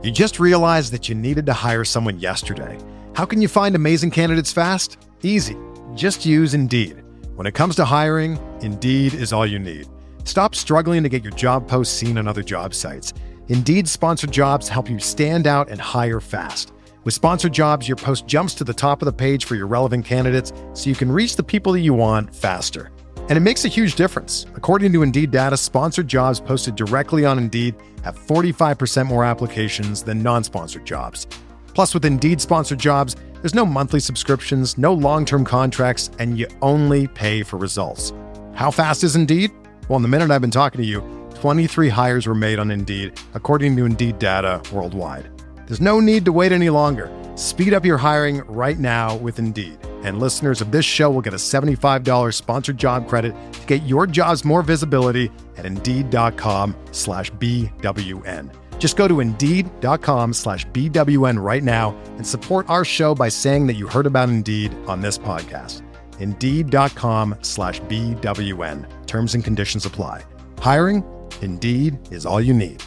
You just realized that you needed to hire someone yesterday. How can you find amazing candidates fast? Easy. Just use Indeed. When it comes to hiring, Indeed is all you need. Stop struggling to get your job posts seen on other job sites. Indeed sponsored jobs help you stand out and hire fast. With sponsored jobs, your post jumps to the top of the page for your relevant candidates so you can reach the people that you want faster. And it makes a huge difference. According to Indeed data, sponsored jobs posted directly on Indeed have 45% more applications than non-sponsored jobs. Plus, with Indeed sponsored jobs, there's no monthly subscriptions, no long-term contracts, and you only pay for results. How fast is Indeed? Well, in the minute I've been talking to you, 23 hires were made on Indeed, according to Indeed data worldwide. There's no need to wait any longer. Speed up your hiring right now with Indeed. And listeners of this show will get a $75 sponsored job credit to get your jobs more visibility at Indeed.com/BWN. Just go to Indeed.com/BWN right now and support our show by saying that you heard about Indeed on this podcast. Indeed.com/BWN. Terms and conditions apply. Hiring? Indeed is all you need.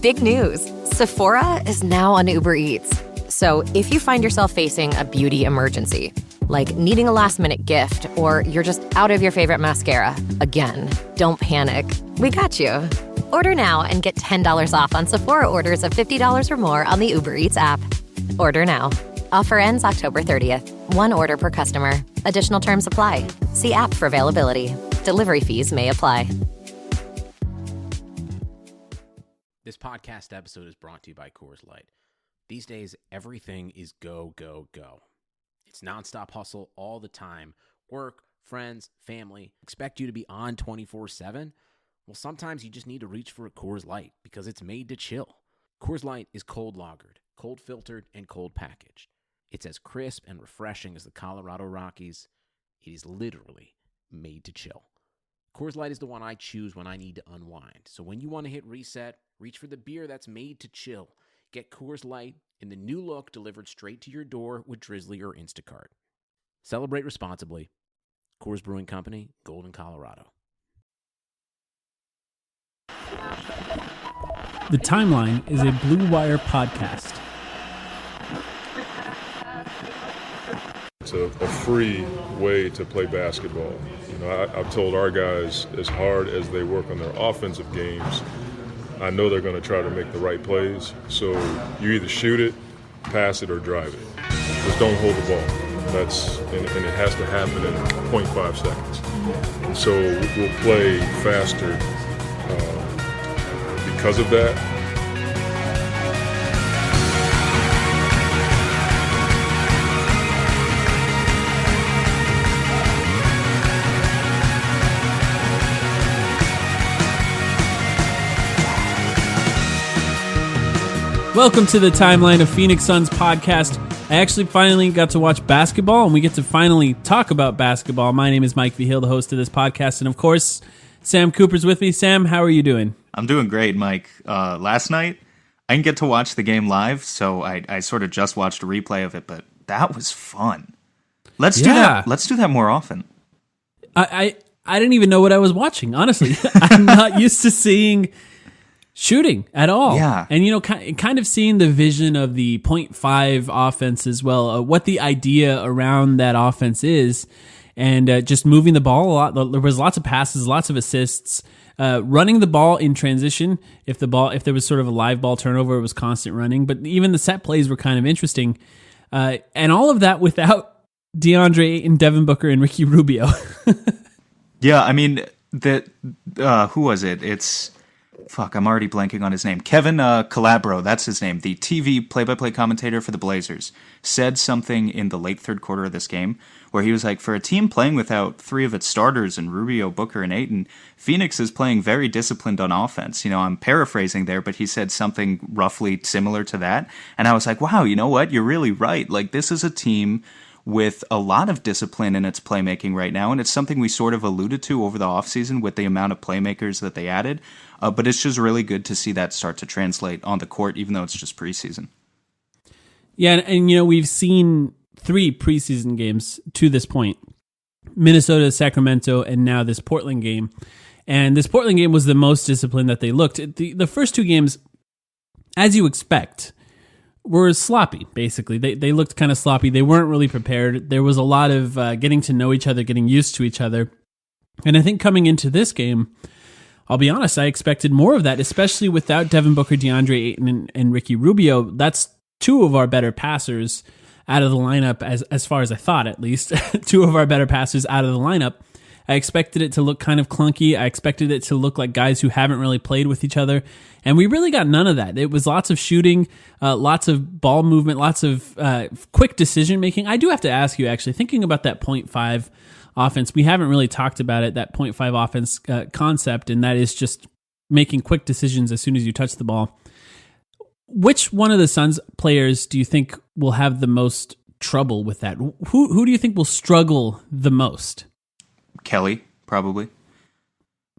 Big news. Sephora is now on Uber Eats. So if you find yourself facing a beauty emergency, like needing a last-minute gift, or you're just out of your favorite mascara, again, don't panic. We got you. Order now and get $10 off on Sephora orders of $50 or more on the Uber Eats app. Order now. Offer ends October 30th. One order per customer. Additional terms apply. See app for availability. Delivery fees may apply. This podcast episode is brought to you by Coors Light. These days, everything is go, go, go. It's nonstop hustle all the time. Work, friends, family. Expect you to be on 24/7? Well, sometimes you just need to reach for a Coors Light because it's made to chill. Coors Light is cold lagered, cold filtered, and cold packaged. It's as crisp and refreshing as the Colorado Rockies. It is literally made to chill. Coors Light is the one I choose when I need to unwind. So when you want to hit reset, reach for the beer that's made to chill. Get Coors Light in the new look delivered straight to your door with Drizzly or Instacart. Celebrate responsibly. Coors Brewing Company, Golden, Colorado. The Timeline is a Blue Wire podcast. It's a free way to play basketball. You know, I've told our guys, as hard as they work on their offensive games, I know they're going to try to make the right plays. So you either shoot it, pass it, or drive it. Just don't hold the ball. And it has to happen in 0.5 seconds. And so we'll play faster because of that. Welcome to the Timeline of Phoenix Suns podcast. I actually finally got to watch basketball, and we get to finally talk about basketball. My name is Mike Vigil, the host of this podcast, and of course, Sam Cooper's with me. Sam, how are you doing? I'm doing great, Mike. Last night, I didn't get to watch the game live, so I sort of just watched a replay of it, but that was fun. Let's do that. Let's do that more often. I didn't even know what I was watching, honestly. I'm not used to seeing shooting at all. Yeah. And, you know, kind of seeing the vision of the 0.5 offense as well, what the idea around that offense is, and just moving the ball a lot. There was lots of passes, lots of assists, running the ball in transition. If there was sort of a live ball turnover, it was constant running. But even the set plays were kind of interesting. And all of that without DeAndre Ayton, Devin Booker, and Ricky Rubio. Yeah, I mean, who was it? I'm already blanking on his name. Kevin Calabro, that's his name. The TV play-by-play commentator for the Blazers said something in the late third quarter of this game where he was like, for a team playing without three of its starters in Rubio, Booker, and Ayton, Phoenix is playing very disciplined on offense. You know, I'm paraphrasing there, but he said something roughly similar to that. And I was like, wow, you know what? You're really right. Like, this is a team with a lot of discipline in its playmaking right now, and it's something we sort of alluded to over the offseason with the amount of playmakers that they added. But it's just really good to see that start to translate on the court, even though it's just preseason. Yeah, and you know, we've seen 3 preseason games to this point. Minnesota, Sacramento, and now this Portland game. And this Portland game was the most disciplined that they looked. The first 2 games, as you expect, were sloppy, basically. They looked kind of sloppy. They weren't really prepared. There was a lot of getting to know each other, getting used to each other. And I think coming into this game, I'll be honest, I expected more of that, especially without Devin Booker, DeAndre Ayton, and Ricky Rubio. That's two of our better passers out of the lineup, as far as I thought, at least. Two of our better passers out of the lineup. I expected it to look kind of clunky. I expected it to look like guys who haven't really played with each other. And we really got none of that. It was lots of shooting, lots of ball movement, lots of quick decision making. I do have to ask you, actually, thinking about that 0.5 offense, we haven't really talked about it, that 0.5 offense concept, and that is just making quick decisions as soon as you touch the ball. Which one of the Suns players do you think will have the most trouble with that? Who do you think will struggle the most? Kelly, probably.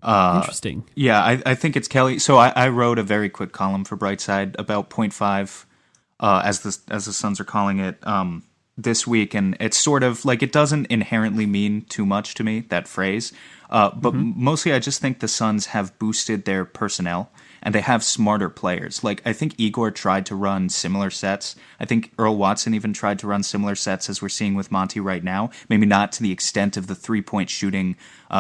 Interesting. Yeah, I think it's Kelly. So I wrote a very quick column for Brightside about 0.5, as the Suns are calling it, this week, and it's sort of like, it doesn't inherently mean too much to me, that phrase, but mostly I just think the Suns have boosted their personnel, and they have smarter players. Like, I think Igor tried to run similar sets. I think Earl Watson even tried to run similar sets as we're seeing with Monty right now. Maybe not to the extent of the three-point shooting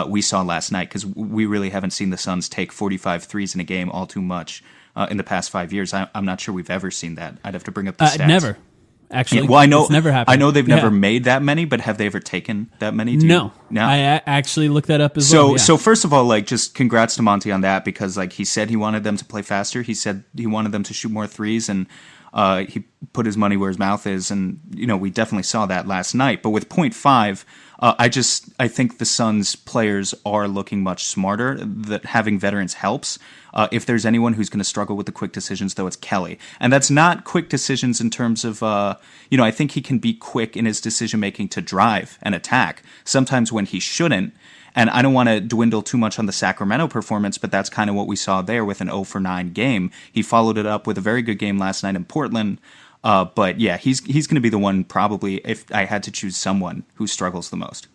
we saw last night, because we really haven't seen the Suns take 45 threes in a game all too much in the past 5 years. I'm not sure we've ever seen that. I'd have to bring up the stats. Never. Actually, yeah, well, I know it's never happened. I know they've never made that many, but have they ever taken that many? No. I actually looked that up as well. Yeah. So first of all, like, just congrats to Monty on that, because like he said he wanted them to play faster. He said he wanted them to shoot more threes, and he put his money where his mouth is, and we definitely saw that last night. But with 0.5, I think the Suns players are looking much smarter. That having veterans helps. If there's anyone who's going to struggle with the quick decisions, though, it's Kelly. And that's not quick decisions in terms of, I think he can be quick in his decision-making to drive and attack, sometimes when he shouldn't. And I don't want to dwindle too much on the Sacramento performance, but that's kind of what we saw there with an 0-for-9 game. He followed it up with a very good game last night in Portland. But yeah, he's going to be the one, probably, if I had to choose someone, who struggles the most.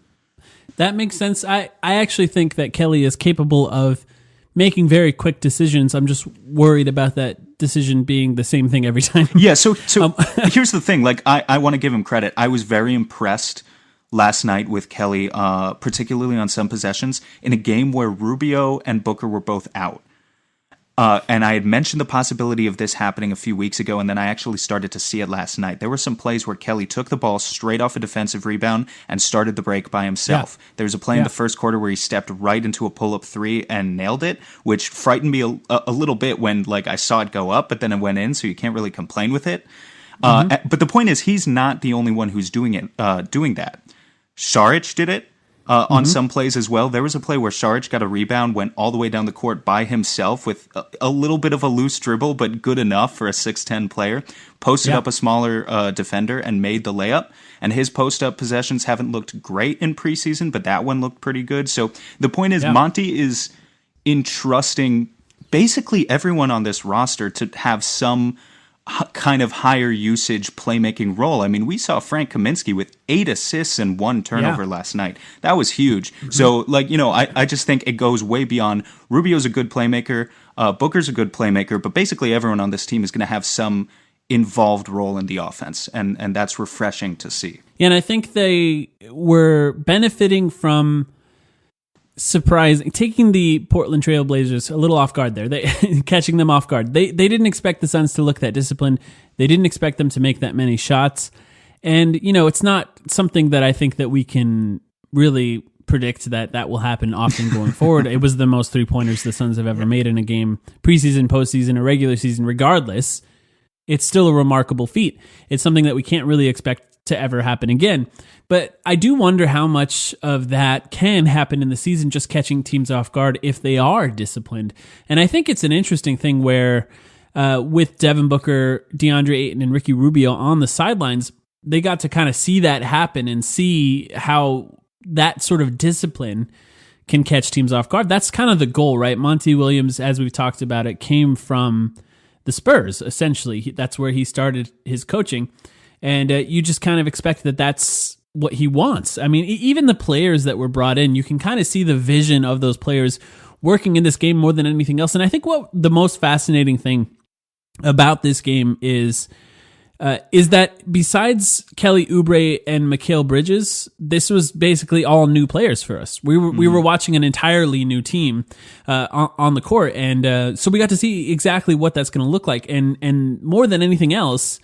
That makes sense. I actually think that Kelly is capable of making very quick decisions. I'm just worried about that decision being the same thing every time. Yeah, so here's the thing. Like, I want to give him credit. I was very impressed last night with Kelly, particularly on some possessions, in a game where Rubio and Booker were both out. And I had mentioned the possibility of this happening a few weeks ago, and then I actually started to see it last night. There were some plays where Kelly took the ball straight off a defensive rebound and started the break by himself. Yeah. There was a play in the first quarter where he stepped right into a pull-up three and nailed it, which frightened me a little bit when I saw it go up, but then it went in, so you can't really complain with it. But the point is, he's not the only one who's doing that. Saric did it. On some plays as well. There was a play where Saric got a rebound, went all the way down the court by himself with a little bit of a loose dribble, but good enough for a 6'10 player, posted up a smaller defender and made the layup. And his post-up possessions haven't looked great in preseason, but that one looked pretty good. So the point is, Monty is entrusting basically everyone on this roster to have some kind of higher usage playmaking role. I mean, we saw Frank Kaminsky with 8 assists and 1 turnover last night. That was huge. So, I just think it goes way beyond. Rubio's a good playmaker. Booker's a good playmaker. But basically everyone on this team is going to have some involved role in the offense. And that's refreshing to see. Yeah, and I think they were benefiting from taking the Portland Trail Blazers a little off guard there. Catching them off guard. They didn't expect the Suns to look that disciplined. They didn't expect them to make that many shots. And, it's not something that I think that we can really predict that will happen often going forward. It was the most three-pointers the Suns have ever made in a game, preseason, postseason, or regular season, regardless. It's still a remarkable feat. It's something that we can't really expect to ever happen again. But I do wonder how much of that can happen in the season, just catching teams off guard if they are disciplined. And I think it's an interesting thing where with Devin Booker, DeAndre Ayton, and Ricky Rubio on the sidelines, they got to kind of see that happen and see how that sort of discipline can catch teams off guard. That's kind of the goal, right? Monty Williams, as we've talked about it, came from the Spurs, essentially. That's where he started his coaching. And you just kind of expect that that's what he wants. I mean, even the players that were brought in, you can kind of see the vision of those players working in this game more than anything else. And I think what the most fascinating thing about this game is that besides Kelly Oubre and Mikal Bridges, this was basically all new players for us. We were watching an entirely new team on the court, and so we got to see exactly what that's going to look like. And more than anything else,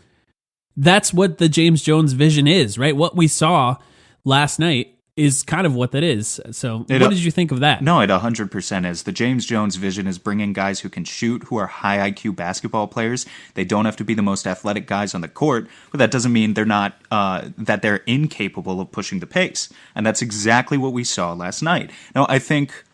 that's what the James Jones vision is, right? What we saw last night is kind of what that is. So what did you think of that? No, it 100% is. The James Jones vision is bringing guys who can shoot, who are high IQ basketball players. They don't have to be the most athletic guys on the court, but that doesn't mean they're not that they're incapable of pushing the pace. And that's exactly what we saw last night. Now, I think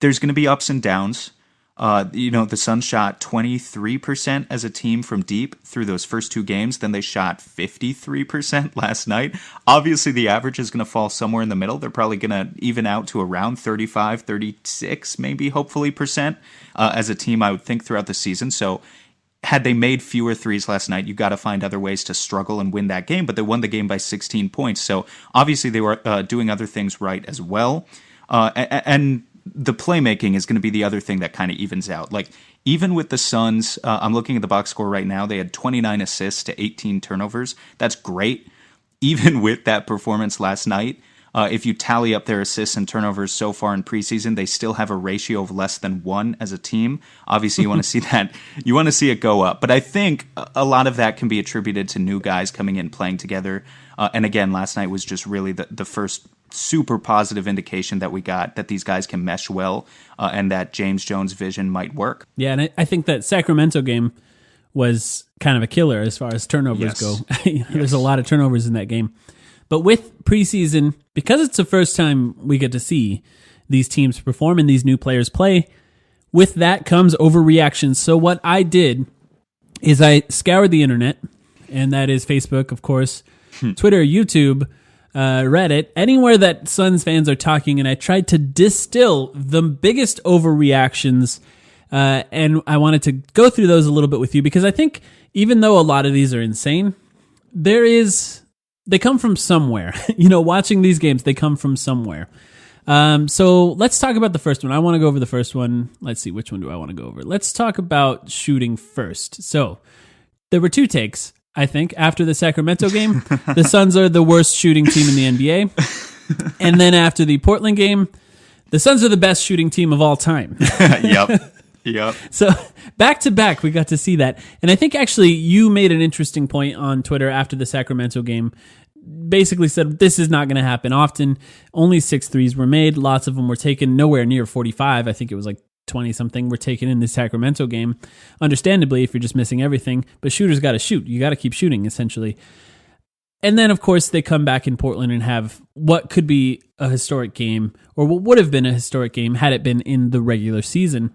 there's going to be ups and downs. The Suns shot 23% as a team from deep through those first two games. Then they shot 53% last night. Obviously, the average is going to fall somewhere in the middle. They're probably going to even out to around 35, 36, maybe, hopefully, percent as a team, I would think, throughout the season. So had they made fewer threes last night, you got to find other ways to struggle and win that game. But they won the game by 16 points. So obviously, they were doing other things right as well. And the playmaking is going to be the other thing that kind of evens out. Like, even with the Suns, I'm looking at the box score right now, they had 29 assists to 18 turnovers. That's great. Even with that performance last night, if you tally up their assists and turnovers so far in preseason, they still have a ratio of less than 1 as a team. Obviously, you want to see that. You want to see it go up. But I think a lot of that can be attributed to new guys coming in, playing together. And again, last night was just really the first super positive indication that we got that these guys can mesh well and that James Jones' vision might work. Yeah, and I think that Sacramento game was kind of a killer as far as turnovers go. There's a lot of turnovers in that game. But with preseason, because it's the first time we get to see these teams perform and these new players play, with that comes overreactions. So what I did is I scoured the internet, and that is Facebook, of course, Twitter, YouTube, Reddit, anywhere that Suns fans are talking, and I tried to distill the biggest overreactions, and I wanted to go through those a little bit with you, because I think even though a lot of these are insane, they come from somewhere. Watching these games, they come from somewhere. So let's talk about the first one. I want to go over the first one. Let's see, which one do I want to go over? Let's talk about shooting first. So there were two takes. I think, after the Sacramento game, the Suns are the worst shooting team in the NBA. And then after the Portland game, the Suns are the best shooting team of all time. Yep. So back to back, we got to see that. And I think actually you made an interesting point on Twitter after the Sacramento game. Basically said, this is not going to happen often. Only 6 threes were made. Lots of them were taken, nowhere near 45. I think it was like 20-something were taken in the Sacramento game. Understandably, if you're just missing everything. But shooters got to shoot. You got to keep shooting, essentially. And then, of course, they come back in Portland and have what could be a historic game, or what would have been a historic game had it been in the regular season.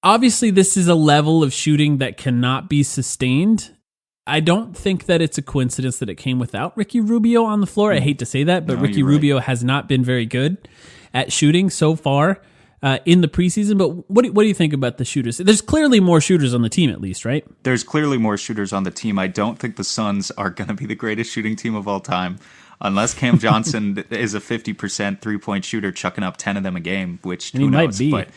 Obviously, this is a level of shooting that cannot be sustained. I don't think that it's a coincidence that it came without Ricky Rubio on the floor. I hate to say that, but no, Ricky Rubio has not been very good at shooting so far in the preseason. But what do you think about the shooters? There's clearly more shooters on the team, at least, right? There's clearly more shooters on the team. I don't think the Suns are going to be the greatest shooting team of all time, unless Cam Johnson is a 50% three-point shooter, chucking up 10 of them a game, which who knows? Might be. But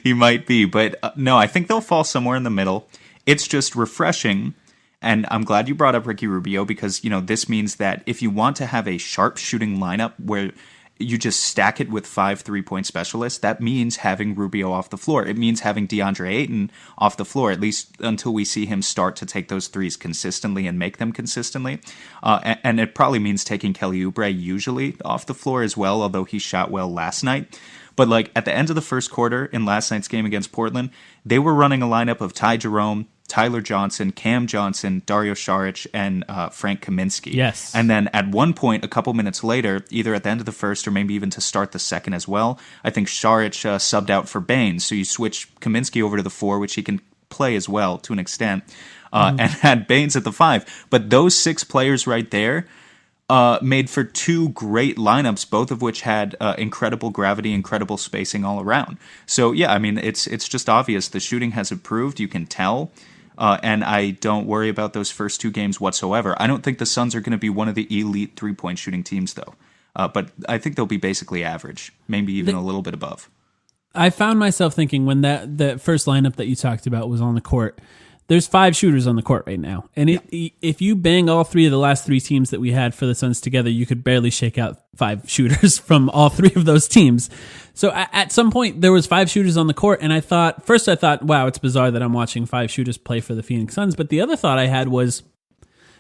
he might be. But no, I think they'll fall somewhere in the middle. It's just refreshing, and I'm glad you brought up Ricky Rubio, because this means that if you want to have a sharp shooting lineup where you just stack it with 5 3-point specialists, that means having Rubio off the floor. It means having DeAndre Ayton off the floor, at least until we see him start to take those threes consistently and make them consistently. And it probably means taking Kelly Oubre usually off the floor as well, although he shot well last night. But at the end of the first quarter in last night's game against Portland, they were running a lineup of Ty Jerome, Tyler Johnson, Cam Johnson, Dario Saric, and Frank Kaminsky. Yes. And then at one point, a couple minutes later, either at the end of the first or maybe even to start the second as well, I think Saric subbed out for Baines. So you switch Kaminsky over to the 4, which he can play as well to an extent, and had Baines at the 5. But those 6 players right there made for 2 great lineups, both of which had incredible gravity, incredible spacing all around. So yeah, I mean, it's just obvious. The shooting has improved. You can tell. And I don't worry about those first 2 games whatsoever. I don't think the Suns are going to be one of the elite 3-point shooting teams, though. But I think they'll be basically average, maybe even a little bit above. I found myself thinking when the first lineup that you talked about was on the court, there's 5 shooters on the court right now. And if you bang all 3 of the last 3 teams that we had for the Suns together, you could barely shake out 5 shooters from all 3 of those teams. So at some point, there was 5 shooters on the court, and I thought, wow, it's bizarre that I'm watching 5 shooters play for the Phoenix Suns. But the other thought I had was,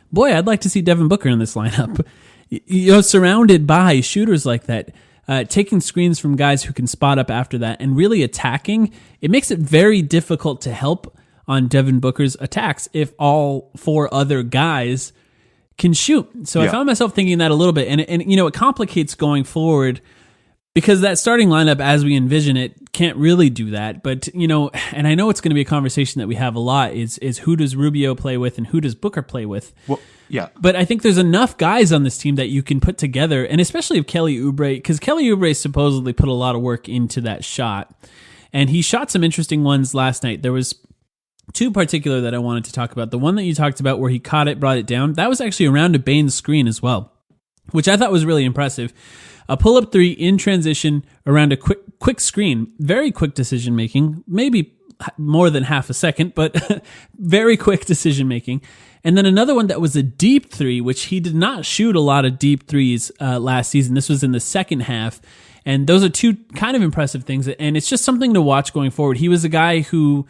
boy, I'd like to see Devin Booker in this lineup. Surrounded by shooters like that, taking screens from guys who can spot up after that and really attacking, it makes it very difficult to help on Devin Booker's attacks if all 4 other guys can shoot. So I found myself thinking that a little bit, and it complicates going forward because that starting lineup as we envision it can't really do that. But, and I know it's going to be a conversation that we have a lot is who does Rubio play with and who does Booker play with? Well, yeah. But I think there's enough guys on this team that you can put together, and especially if Kelly Oubre, because Kelly Oubre supposedly put a lot of work into that shot, and he shot some interesting ones last night. There was 2 particular that I wanted to talk about. The one that you talked about where he caught it, brought it down, that was actually around a Baines screen as well, which I thought was really impressive. A pull-up 3 in transition around a quick screen, very quick decision-making, maybe more than half a second, but very quick decision-making. And then another one that was a deep 3, which he did not shoot a lot of deep threes last season. This was in the second half. And those are 2 kind of impressive things. And it's just something to watch going forward. He was a guy who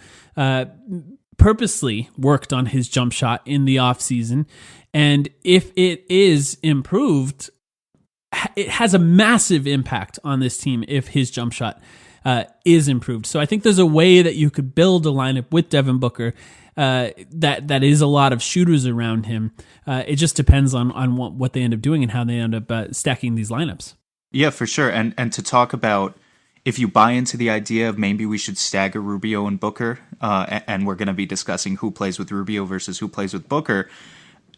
purposely worked on his jump shot in the offseason. And if it is improved, it has a massive impact on this team if his jump shot is improved. So I think there's a way that you could build a lineup with Devin Booker that is a lot of shooters around him. It just depends on what they end up doing and how they end up stacking these lineups. Yeah, for sure. And to talk about if you buy into the idea of maybe we should stagger Rubio and Booker, and we're going to be discussing who plays with Rubio versus who plays with Booker,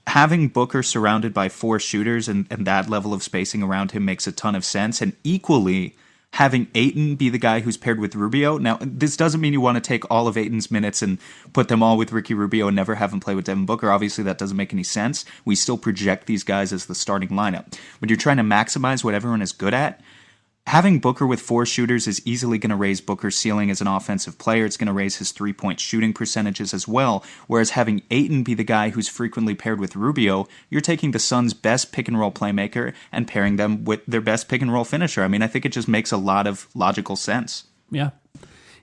having Booker surrounded by 4 shooters and that level of spacing around him makes a ton of sense. And equally, having Ayton be the guy who's paired with Rubio. Now, this doesn't mean you want to take all of Ayton's minutes and put them all with Ricky Rubio and never have him play with Devin Booker. Obviously, that doesn't make any sense. We still project these guys as the starting lineup. When you're trying to maximize what everyone is good at, having Booker with 4 shooters is easily going to raise Booker's ceiling as an offensive player. It's going to raise his 3-point shooting percentages as well. Whereas having Ayton be the guy who's frequently paired with Rubio, you're taking the Suns' best pick-and-roll playmaker and pairing them with their best pick-and-roll finisher. I mean, I think it just makes a lot of logical sense. Yeah.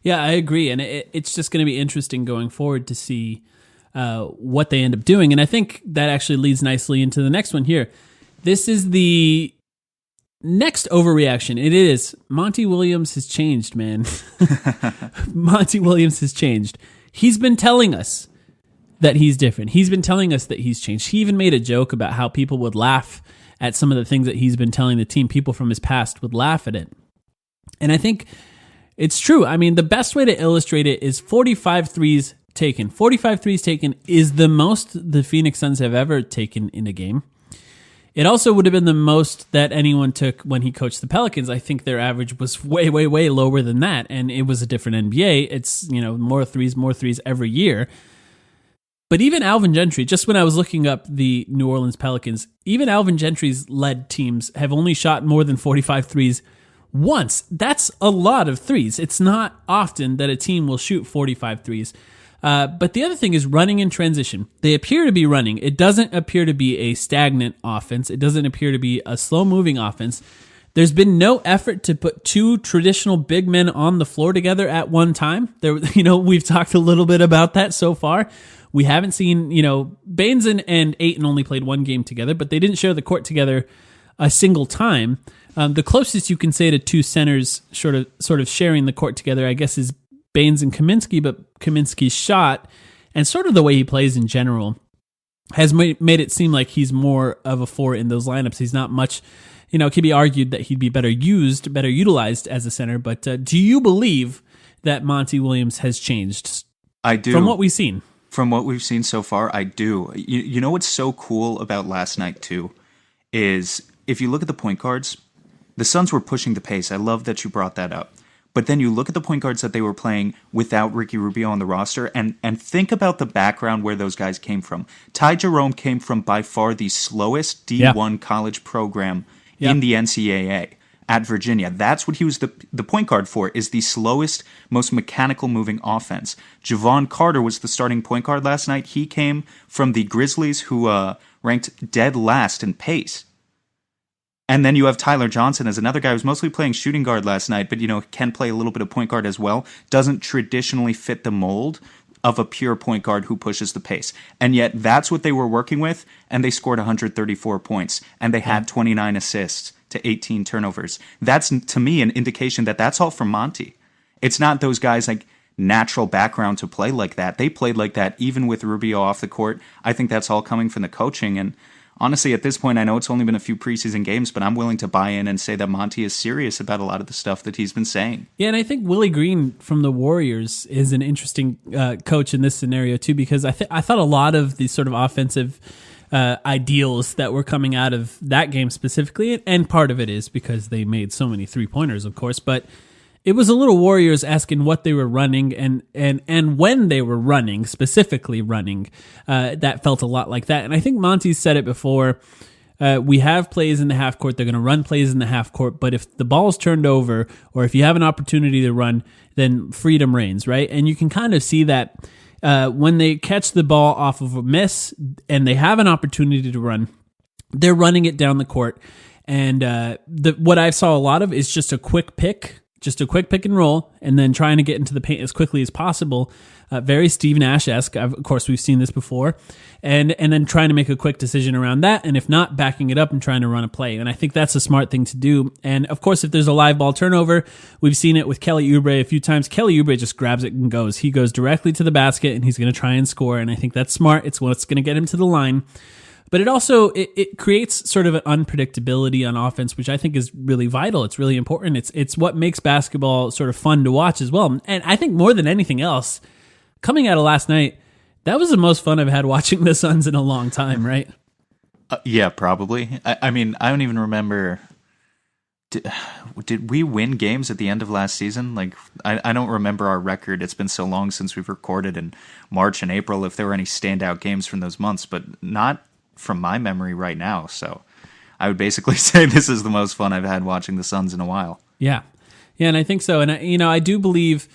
Yeah, I agree. And it's just going to be interesting going forward to see what they end up doing. And I think that actually leads nicely into the next one here. This is the next overreaction. It is Monty Williams has changed, man. Monty Williams has changed. He's been telling us that he's different. He's been telling us that he's changed. He even made a joke about how people would laugh at some of the things that he's been telling the team. People from his past would laugh at it. And I think it's true. I mean, the best way to illustrate it is 45 threes taken. 45 threes taken is the most the Phoenix Suns have ever taken in a game. It also would have been the most that anyone took when he coached the Pelicans. I think their average was way, way, way lower than that, and it was a different NBA. It's, more threes every year. But even Alvin Gentry, just when I was looking up the New Orleans Pelicans, even Alvin Gentry's led teams have only shot more than 45 threes once. That's a lot of threes. It's not often that a team will shoot 45 threes. But the other thing is running in transition. They appear to be running. It doesn't appear to be a stagnant offense. It doesn't appear to be a slow-moving offense. There's been no effort to put 2 traditional big men on the floor together at one time. We've talked a little bit about that so far. We haven't seen, Baines and Ayton only played 1 game together, but they didn't share the court together a single time. The closest you can say to 2 centers sort of sharing the court together, I guess, is Baines and Kaminsky, but Kaminsky's shot and sort of the way he plays in general has made it seem like he's more of a 4 in those lineups. He's not much, it could be argued that he'd be better utilized as a center, but do you believe that Monty Williams has changed? I do. From what we've seen. From what we've seen so far, I do. You know what's so cool about last night, too, is if you look at the point guards, the Suns were pushing the pace. I love that you brought that up. But then you look at the point guards that they were playing without Ricky Rubio on the roster and think about the background where those guys came from. Ty Jerome came from by far the slowest D1 college program in the NCAA. at Virginia. That's what he was the point guard for, is the slowest, most mechanical moving offense. Javon Carter was the starting point guard last night. He came from the Grizzlies, who ranked dead last in pace. And then you have Tyler Johnson as another guy who's mostly playing shooting guard last night, but, can play a little bit of point guard as well. Doesn't traditionally fit the mold of a pure point guard who pushes the pace. And yet that's what they were working with, and they scored 134 points, and they had 29 assists to 18 turnovers. That's, to me, an indication that that's all from Monty. It's not those guys like natural background to play like that. They played like that even with Rubio off the court. I think that's all coming from the coaching, and honestly, at this point, I know it's only been a few preseason games, but I'm willing to buy in and say that Monty is serious about a lot of the stuff that he's been saying. Yeah, and I think Willie Green from the Warriors is an interesting coach in this scenario too, because I thought a lot of the sort of offensive ideals that were coming out of that game specifically, and part of it is because they made so many 3-pointers, of course, but it was a little Warriors asking what they were running and when they were running, specifically running, that felt a lot like that. And I think Monty said it before, we have plays in the half court, they're going to run plays in the half court, but if the ball's turned over or if you have an opportunity to run, then freedom reigns, right? And you can kind of see that when they catch the ball off of a miss and they have an opportunity to run, they're running it down the court. And what I saw a lot of is just a quick pick and roll, and then trying to get into the paint as quickly as possible. Very Steve Nash-esque. Of course, we've seen this before. And then trying to make a quick decision around that, and if not, backing it up and trying to run a play. And I think that's a smart thing to do. And of course, if there's a live ball turnover, we've seen it with Kelly Oubre a few times. Kelly Oubre just grabs it and goes. He goes directly to the basket, and he's going to try and score. And I think that's smart. It's what's going to get him to the line. But it also it creates sort of an unpredictability on offense, which I think is really vital. It's really important. It's what makes basketball sort of fun to watch as well. And I think more than anything else, coming out of last night, that was the most fun I've had watching the Suns in a long time, right? Yeah, probably. I mean, I don't even remember. Did we win games at the end of last season? Like, I don't remember our record. It's been so long since we've recorded in March and April, if there were any standout games from those months, but not from my memory right now. So I would basically say this is the most fun I've had watching the Suns in a while. Yeah. Yeah, and I think so. And, I do believe,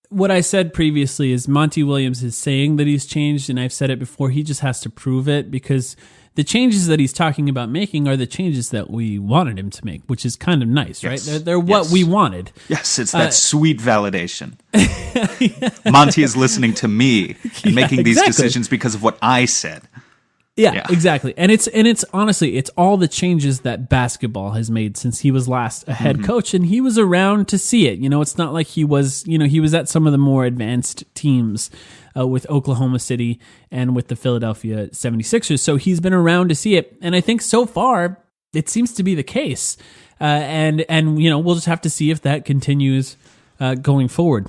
what I said previously is Monty Williams is saying that he's changed, and I've said it before, he just has to prove it, because the changes that he's talking about making are the changes that we wanted him to make, which is kind of nice, yes. Right? They're what we wanted. Yes, it's that sweet validation. Monty is listening to me and making these decisions because of what I said. Yeah, exactly. And it's honestly, it's all the changes that basketball has made since he was last a head coach, and he was around to see it. It's not like he was, he was at some of the more advanced teams with Oklahoma City and with the Philadelphia 76ers. So he's been around to see it. And I think so far it seems to be the case. And we'll just have to see if that continues going forward.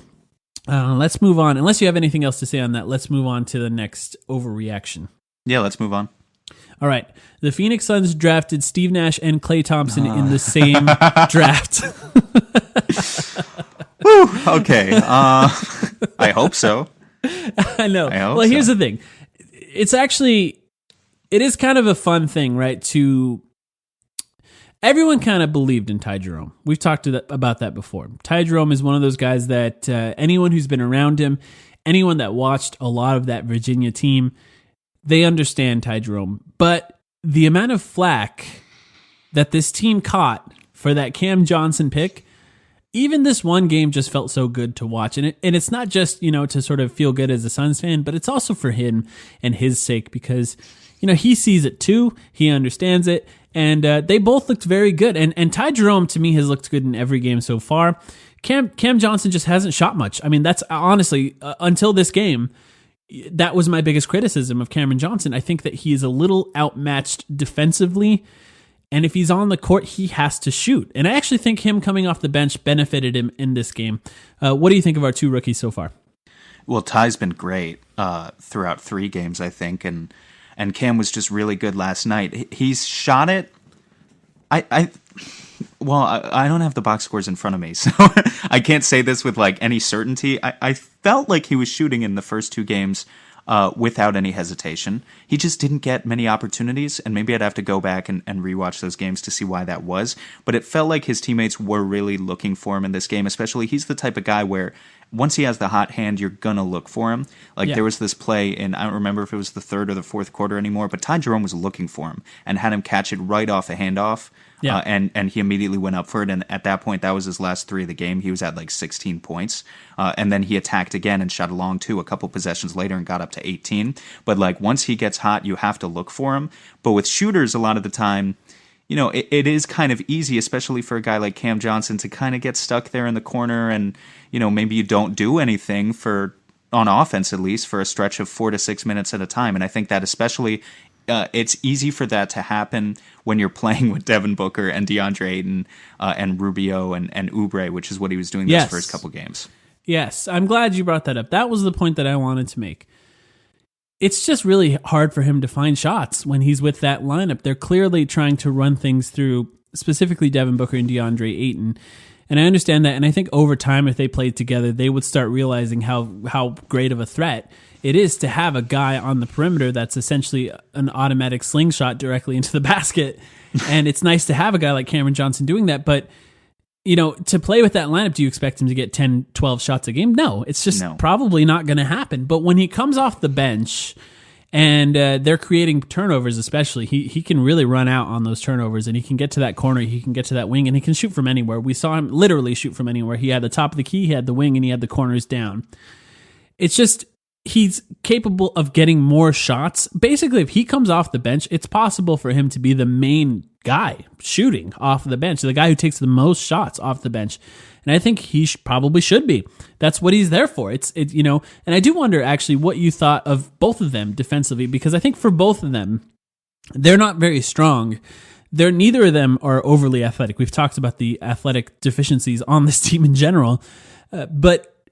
Let's move on. Unless you have anything else to say on that, let's move on to the next overreaction. Yeah, let's move on. All right. The Phoenix Suns drafted Steve Nash and Klay Thompson in the same draft. Whew, okay. I hope so. I know. Well, here's the thing. It is kind of a fun thing, right? Everyone kind of believed in Ty Jerome. We've talked about that before. Ty Jerome is one of those guys that anyone who's been around him, anyone that watched a lot of that Virginia team, they understand Ty Jerome. But the amount of flack that this team caught for that Cam Johnson pick, even this one game just felt so good to watch. And it's not just, to sort of feel good as a Suns fan, but it's also for him and his sake, because, he sees it too. He understands it. And they both looked very good. And Ty Jerome, to me, has looked good in every game so far. Cam Johnson just hasn't shot much. I mean, that's honestly, until this game, that was my biggest criticism of Cameron Johnson. I think that he is a little outmatched defensively, and if he's on the court, he has to shoot. And I actually think him coming off the bench benefited him in this game. What do you think of our two rookies so far? Well, Ty's been great throughout 3 games, I think, and Cam was just really good last night. He's shot it. I don't have the box scores in front of me, so I can't say this with any certainty. I felt like he was shooting in the first 2 games without any hesitation. He just didn't get many opportunities, and maybe I'd have to go back and rewatch those games to see why that was. But it felt like his teammates were really looking for him in this game, especially he's the type of guy where once he has the hot hand, you're going to look for him. Like there was this play in, I don't remember if it was the third or the fourth quarter anymore, but Ty Jerome was looking for him and had him catch it right off a handoff. Yeah. And he immediately went up for it. And at that point, that was his last three of the game. He was at like 16 points. And then he attacked again and shot a long two a couple possessions later and got up to 18. But like once he gets hot, you have to look for him. But with shooters, a lot of the time, you know, it is kind of easy, especially for a guy like Cam Johnson, to kind of get stuck there in the corner and, you know, maybe you don't do anything on offense, at least, for a stretch of 4 to 6 minutes at a time. And I think that especially it's easy for that to happen when you're playing with Devin Booker and DeAndre Ayton and Rubio and Oubre, which is what he was doing those first couple games. Yes, I'm glad you brought that up. That was the point that I wanted to make. It's just really hard for him to find shots when he's with that lineup. They're clearly trying to run things through, specifically Devin Booker and DeAndre Ayton. And I understand that, and I think over time, if they played together, they would start realizing how great of a threat it is to have a guy on the perimeter that's essentially an automatic slingshot directly into the basket. And it's nice to have a guy like Cameron Johnson doing that, but you know, to play with that lineup, do you expect him to get 10, 12 shots a game? No, it's just probably not going to happen. But when he comes off the bench and they're creating turnovers, especially, he can really run out on those turnovers, and he can get to that corner, he can get to that wing, and he can shoot from anywhere. We saw him literally shoot from anywhere. He had the top of the key, he had the wing, and he had the corners down. It's just, he's capable of getting more shots. Basically, if he comes off the bench, it's possible for him to be the main guy shooting off the bench, the guy who takes the most shots off the bench. And I think he probably should be. That's what he's there for. It's you know, and I do wonder actually what you thought of both of them defensively, because I think for both of them, they're not very strong. Neither of them are overly athletic. We've talked about the athletic deficiencies on this team in general, but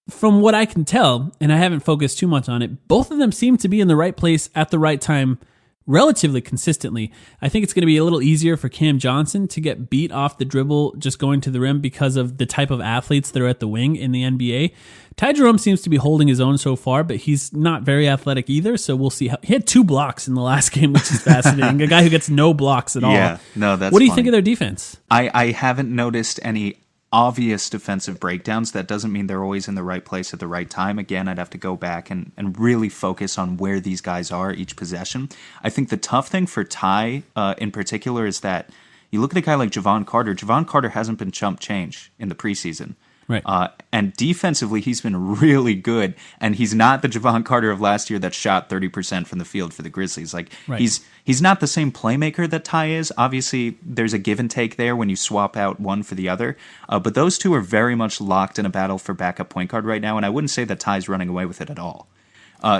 from what I can tell, and I haven't focused too much on it, both of them seem to be in the right place at the right time relatively consistently. I think it's going to be a little easier for Cam Johnson to get beat off the dribble just going to the rim because of the type of athletes that are at the wing in the NBA. Ty Jerome seems to be holding his own so far, but he's not very athletic either, so we'll see. He had 2 blocks in the last game, which is fascinating. A guy who gets no blocks at all. Yeah, no, that's What do you think of their defense? I haven't noticed any obvious defensive breakdowns. That doesn't mean they're always in the right place at the right time. Again, I'd have to go back and really focus on where these guys are each possession. I think the tough thing for Ty in particular is that you look at a guy like Javon Carter. Javon Carter hasn't been chump change in the preseason. Right. And defensively, he's been really good. And he's not the Javon Carter of last year that shot 30% from the field for the Grizzlies. Like he's not the same playmaker that Ty is. Obviously, there's a give and take there when you swap out one for the other. But those two are very much locked in a battle for backup point guard right now. And I wouldn't say that Ty's running away with it at all.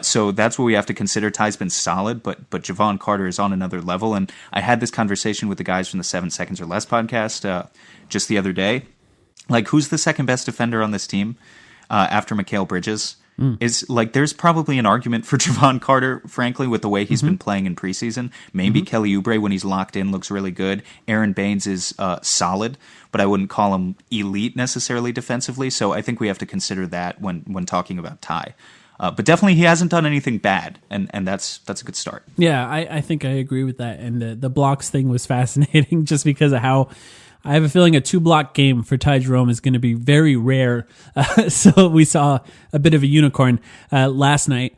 So that's what we have to consider. Ty's been solid, but Javon Carter is on another level. And I had this conversation with the guys from the 7 Seconds or Less podcast just the other day. Like, who's the second best defender on this team after Mikal Bridges? Is like, there's probably an argument for Javon Carter, frankly, with the way he's been playing in preseason. Maybe Kelly Oubre, when he's locked in, looks really good. Aaron Baines is solid, but I wouldn't call him elite necessarily defensively. So I think we have to consider that when talking about Ty. But definitely he hasn't done anything bad, and that's a good start. Yeah, I think I agree with that. And the blocks thing was fascinating just because of how I have a feeling a 2-block game for Ty Jerome is going to be very rare. So we saw a bit of a unicorn last night.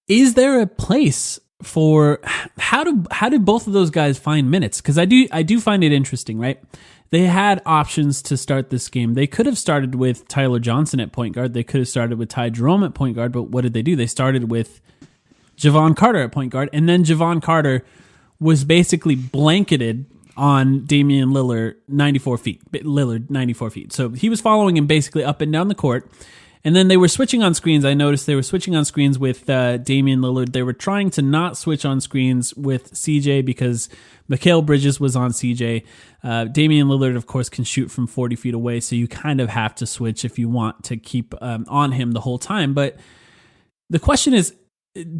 Is there a place for how do both of those guys find minutes? Because I do find it interesting, right? They had options to start this game. They could have started with Tyler Johnson at point guard. They could have started with Ty Jerome at point guard. But what did they do? They started with Javon Carter at point guard, and then Javon Carter was basically blanketed on Damian Lillard 94 feet. So he was following him basically up and down the court. And then they were switching on screens. I noticed they were switching on screens with Damian Lillard. They were trying to not switch on screens with CJ because Mikal Bridges was on CJ. Damian Lillard, of course, can shoot from 40 feet away, so you kind of have to switch if you want to keep on him the whole time. But the question is,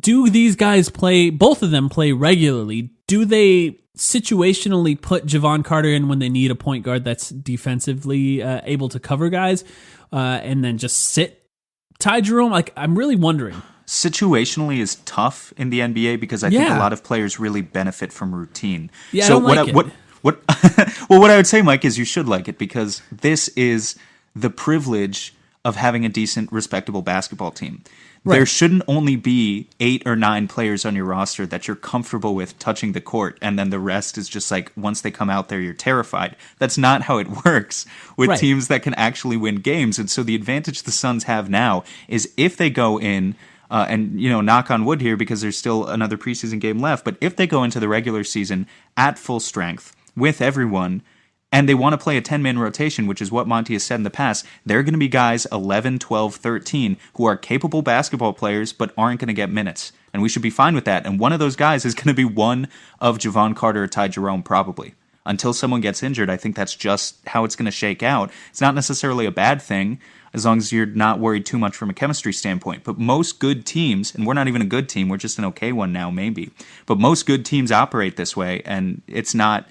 do these guys both of them play regularly? Do they situationally put Javon Carter in when they need a point guard that's defensively able to cover guys, and then just sit Ty Jerome? Like, I'm really wondering. situationally is tough in the NBA because I think a lot of players really benefit from routine. Yeah, so I don't like it. Well, what I would say, Mike, is you should like it because this is the privilege of having a decent, respectable basketball team. Right. There shouldn't only be 8 or 9 players on your roster that you're comfortable with touching the court, and then the rest is just like, once they come out there, you're terrified. That's not how it works with teams that can actually win games. And so the advantage the Suns have now is if they go in, and, knock on wood here because there's still another preseason game left, but if they go into the regular season at full strength with everyone, and they want to play a 10-man rotation, which is what Monty has said in the past, there are going to be guys 11, 12, 13 who are capable basketball players but aren't going to get minutes. And we should be fine with that. And one of those guys is going to be one of Javon Carter or Ty Jerome, probably. Until someone gets injured, I think that's just how it's going to shake out. It's not necessarily a bad thing as long as you're not worried too much from a chemistry standpoint. But most good teams, and we're not even a good team, we're just an okay one now, maybe. But most good teams operate this way, and it's not...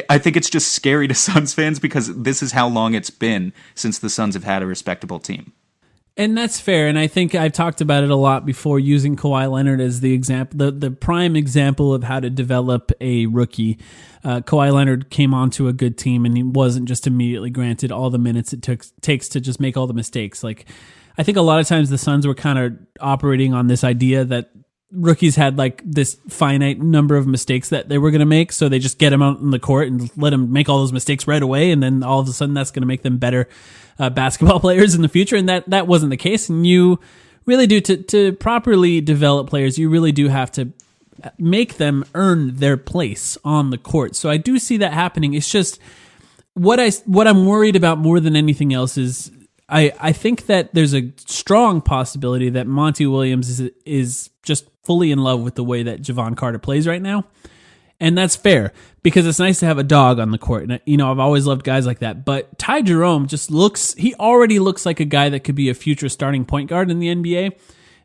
I think it's just scary to Suns fans because this is how long it's been since the Suns have had a respectable team. And that's fair, and I think I've talked about it a lot before, using Kawhi Leonard as the example, the prime example of how to develop a rookie. Kawhi Leonard came onto a good team, and he wasn't just immediately granted all the minutes it takes to just make all the mistakes. Like, I think a lot of times the Suns were kind of operating on this idea that rookies had like this finite number of mistakes that they were going to make, so they just get them out in the court and let them make all those mistakes right away, and then all of a sudden that's going to make them better basketball players in the future. And that wasn't the case. And you really do, to properly develop players, you really do have to make them earn their place on the court. So I do see that happening. It's just what I'm worried about more than anything else is I think that there's a strong possibility that Monty Williams is just fully in love with the way that Javon Carter plays right now. And that's fair because it's nice to have a dog on the court. And, I've always loved guys like that. But Ty Jerome he already looks like a guy that could be a future starting point guard in the NBA.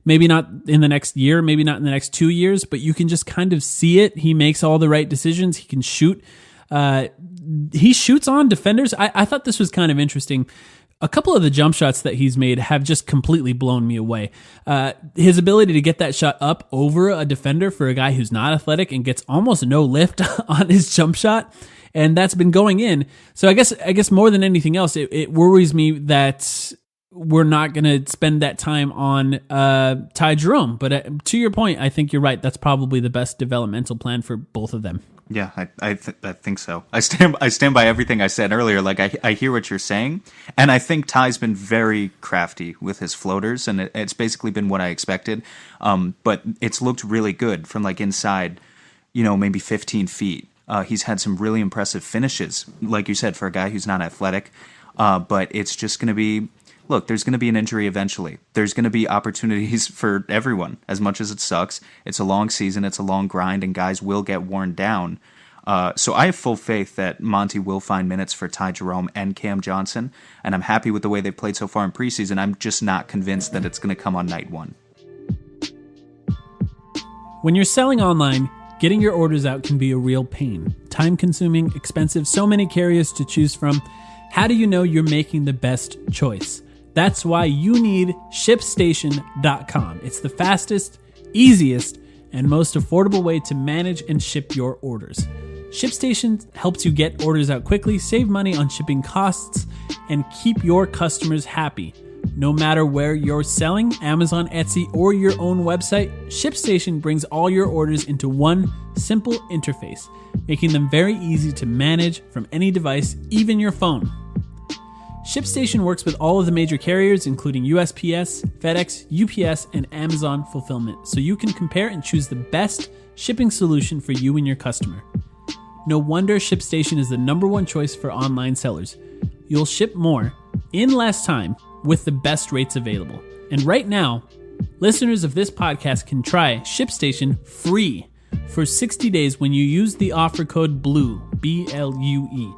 Maybe not in the next year, maybe not in the next 2 years, but you can just kind of see it. He makes all the right decisions. He can shoot. He shoots on defenders. I thought this was kind of interesting. A couple of the jump shots that he's made have just completely blown me away. His ability to get that shot up over a defender for a guy who's not athletic and gets almost no lift on his jump shot, and that's been going in. So I guess more than anything else, it worries me that we're not going to spend that time on Ty Jerome. But to your point, I think you're right. That's probably the best developmental plan for both of them. Yeah, I think so. I stand by everything I said earlier. Like, I hear what you're saying, and I think Ty's been very crafty with his floaters, and it's basically been what I expected. But it's looked really good from like inside, maybe 15 feet. He's had some really impressive finishes, like you said, for a guy who's not athletic. But it's just going to be... Look, there's going to be an injury eventually. There's going to be opportunities for everyone, as much as it sucks. It's a long season, it's a long grind, and guys will get worn down. So I have full faith that Monty will find minutes for Ty Jerome and Cam Johnson, and I'm happy with the way they've played so far in preseason. I'm just not convinced that it's going to come on night one. When you're selling online, getting your orders out can be a real pain. Time-consuming, expensive, so many carriers to choose from. How do you know you're making the best choice? That's why you need ShipStation.com. It's the fastest, easiest, and most affordable way to manage and ship your orders. ShipStation helps you get orders out quickly, save money on shipping costs, and keep your customers happy. No matter where you're selling, Amazon, Etsy, or your own website, ShipStation brings all your orders into one simple interface, making them very easy to manage from any device, even your phone. ShipStation works with all of the major carriers, including USPS, FedEx, UPS, and Amazon Fulfillment, so you can compare and choose the best shipping solution for you and your customer. No wonder ShipStation is the #1 choice for online sellers. You'll ship more, in less time, with the best rates available. And right now, listeners of this podcast can try ShipStation free for 60 days when you use the offer code BLUE, B-L-U-E.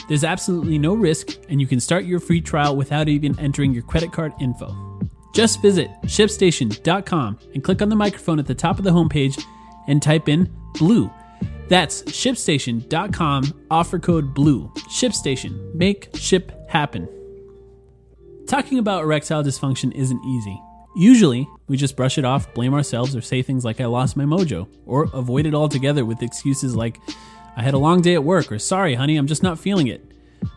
There's absolutely no risk, and you can start your free trial without even entering your credit card info. Just visit ShipStation.com and click on the microphone at the top of the homepage and type in BLUE. That's ShipStation.com, offer code BLUE. ShipStation. Make ship happen. Talking about erectile dysfunction isn't easy. Usually, we just brush it off, blame ourselves, or say things like I lost my mojo, or avoid it altogether with excuses like I had a long day at work, or sorry, honey, I'm just not feeling it.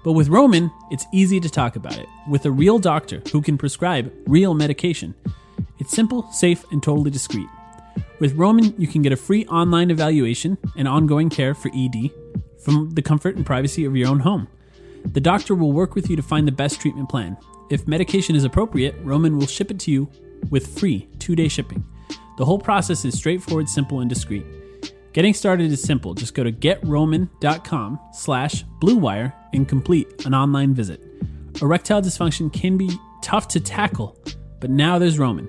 But with Roman, it's easy to talk about it with a real doctor who can prescribe real medication. It's simple, safe, and totally discreet. With Roman, you can get a free online evaluation and ongoing care for ED from the comfort and privacy of your own home. The doctor will work with you to find the best treatment plan. If medication is appropriate, Roman will ship it to you with free 2-day shipping. The whole process is straightforward, simple, and discreet. Getting started is simple. Just go to getroman.com/bluewire and complete an online visit. Erectile dysfunction can be tough to tackle, but now there's Roman.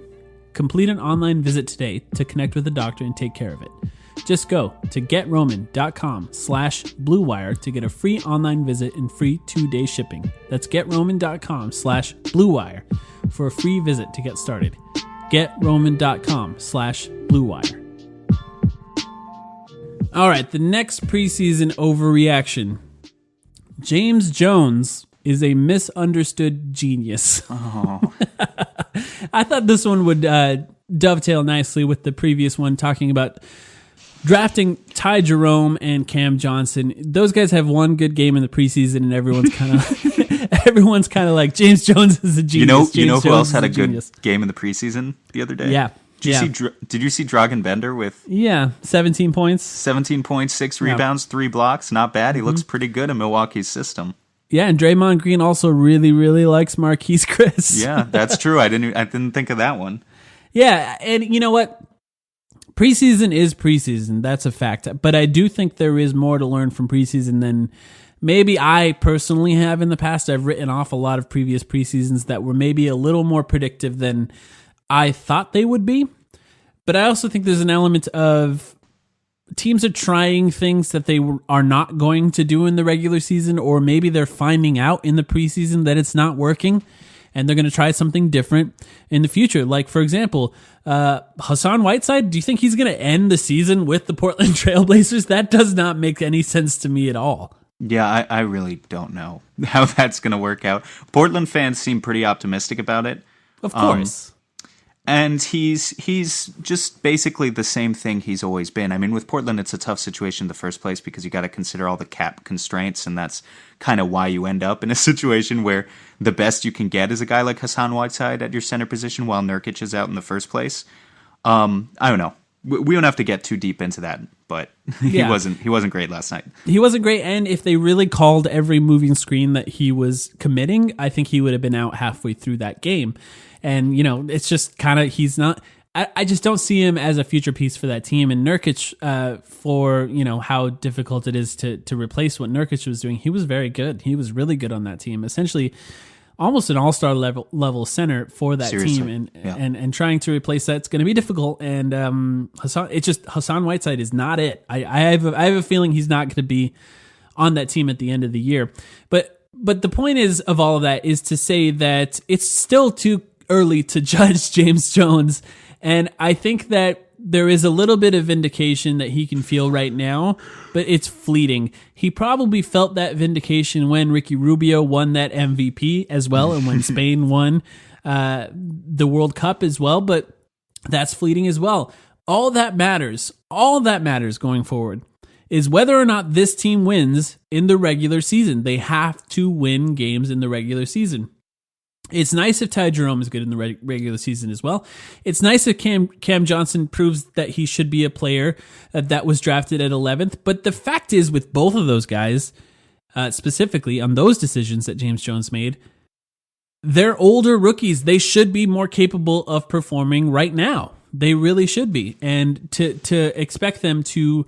Complete an online visit today to connect with a doctor and take care of it. Just go to getroman.com/bluewire to get a free online visit and free 2-day shipping. That's getroman.com/bluewire for a free visit to get started. getroman.com/bluewire. All right, the next preseason overreaction. James Jones is a misunderstood genius. Oh. I thought this one would dovetail nicely with the previous one, talking about drafting Ty Jerome and Cam Johnson. Those guys have one good game in the preseason, and everyone's kind of like, James Jones is a genius. You know who else had a good game in the preseason the other day? Yeah. Did you see Dragan Bender with 17 points? 17 points, 6 rebounds, 3 blocks. Not bad. He looks pretty good in Milwaukee's system. Yeah, and Draymond Green also really, really likes Marquise Chris. Yeah, that's true. I didn't think of that one. Yeah, and you know what? Preseason is preseason. That's a fact. But I do think there is more to learn from preseason than maybe I personally have in the past. I've written off a lot of previous preseasons that were maybe a little more predictive than I thought they would be. But I also think there's an element of teams are trying things that they are not going to do in the regular season, or maybe they're finding out in the preseason that it's not working, and they're going to try something different in the future. Like, for example, Hassan Whiteside, do you think he's going to end the season with the Portland Trailblazers? That does not make any sense to me at all. Yeah, I really don't know how that's going to work out. Portland fans seem pretty optimistic about it. Of course. And he's just basically the same thing he's always been. I mean, with Portland, it's a tough situation in the first place because you got to consider all the cap constraints, and that's kind of why you end up in a situation where the best you can get is a guy like Hassan Whiteside at your center position while Nurkic is out in the first place. I don't know. We don't have to get too deep into that, but he wasn't great last night. He wasn't great, and if they really called every moving screen that he was committing, I think he would have been out halfway through that game. And, you know, it's just kind of, he's not, I just don't see him as a future piece for that team. And Nurkic, for, you know, how difficult it is to replace what Nurkic was doing, he was very good. He was really good on that team. Essentially, almost an all-star level center for that team. And trying to replace that's going to be difficult. And Hassan Whiteside is not it. I have a feeling he's not going to be on that team at the end of the year. But the point is of all of that is to say that it's still too early to judge James Jones. And I think that there is a little bit of vindication that he can feel right now, but it's fleeting. He probably felt that vindication when Ricky Rubio won that MVP as well, and when Spain won the World Cup as well, but that's fleeting as well. All that matters going forward is whether or not this team wins in the regular season. They have to win games in the regular season. It's nice if Ty Jerome is good in the regular season as well. It's nice if Cam Johnson proves that he should be a player that was drafted at 11th. But the fact is, with both of those guys, specifically on those decisions that James Jones made, they're older rookies. They should be more capable of performing right now. They really should be. And to expect them to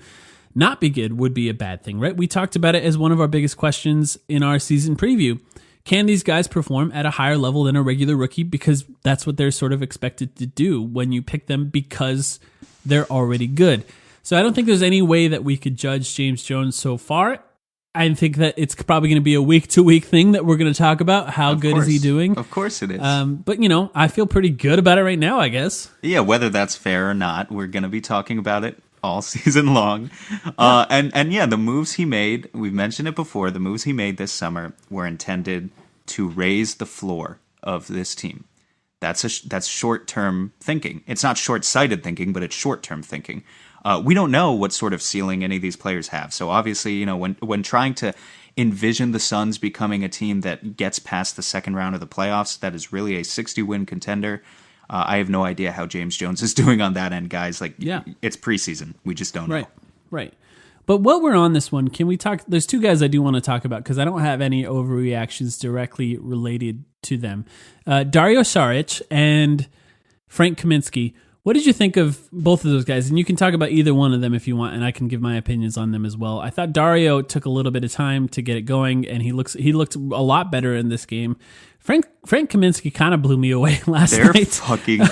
not be good would be a bad thing, right? We talked about it as one of our biggest questions in our season preview. Can these guys perform at a higher level than a regular rookie? Because that's what they're sort of expected to do when you pick them, because they're already good. So I don't think there's any way that we could judge James Jones so far. I think that it's probably going to be a week-to-week thing that we're going to talk about. How good is he doing? Of course it is. But, you know, I feel pretty good about it right now, I guess. Yeah, whether that's fair or not, we're going to be talking about it all season long. And yeah, the moves he made, we've mentioned it before, the moves he made this summer were intended to raise the floor of this team. That's short-term thinking. It's not short-sighted thinking, but it's short-term thinking. We don't know what sort of ceiling any of these players have. So obviously, you know, when trying to envision the Suns becoming a team that gets past the second round of the playoffs, that is really a 60-win contender. I have no idea how James Jones is doing on that end, guys. Like, it's preseason. We just don't know. Right. But while we're on this one, can we talk? There's two guys I do want to talk about because I don't have any overreactions directly related to them. Dario Saric and Frank Kaminsky. What did you think of both of those guys? And you can talk about either one of them if you want, and I can give my opinions on them as well. I thought Dario took a little bit of time to get it going, and he looked a lot better in this game. Frank Kaminsky kind of blew me away last night. They're fucking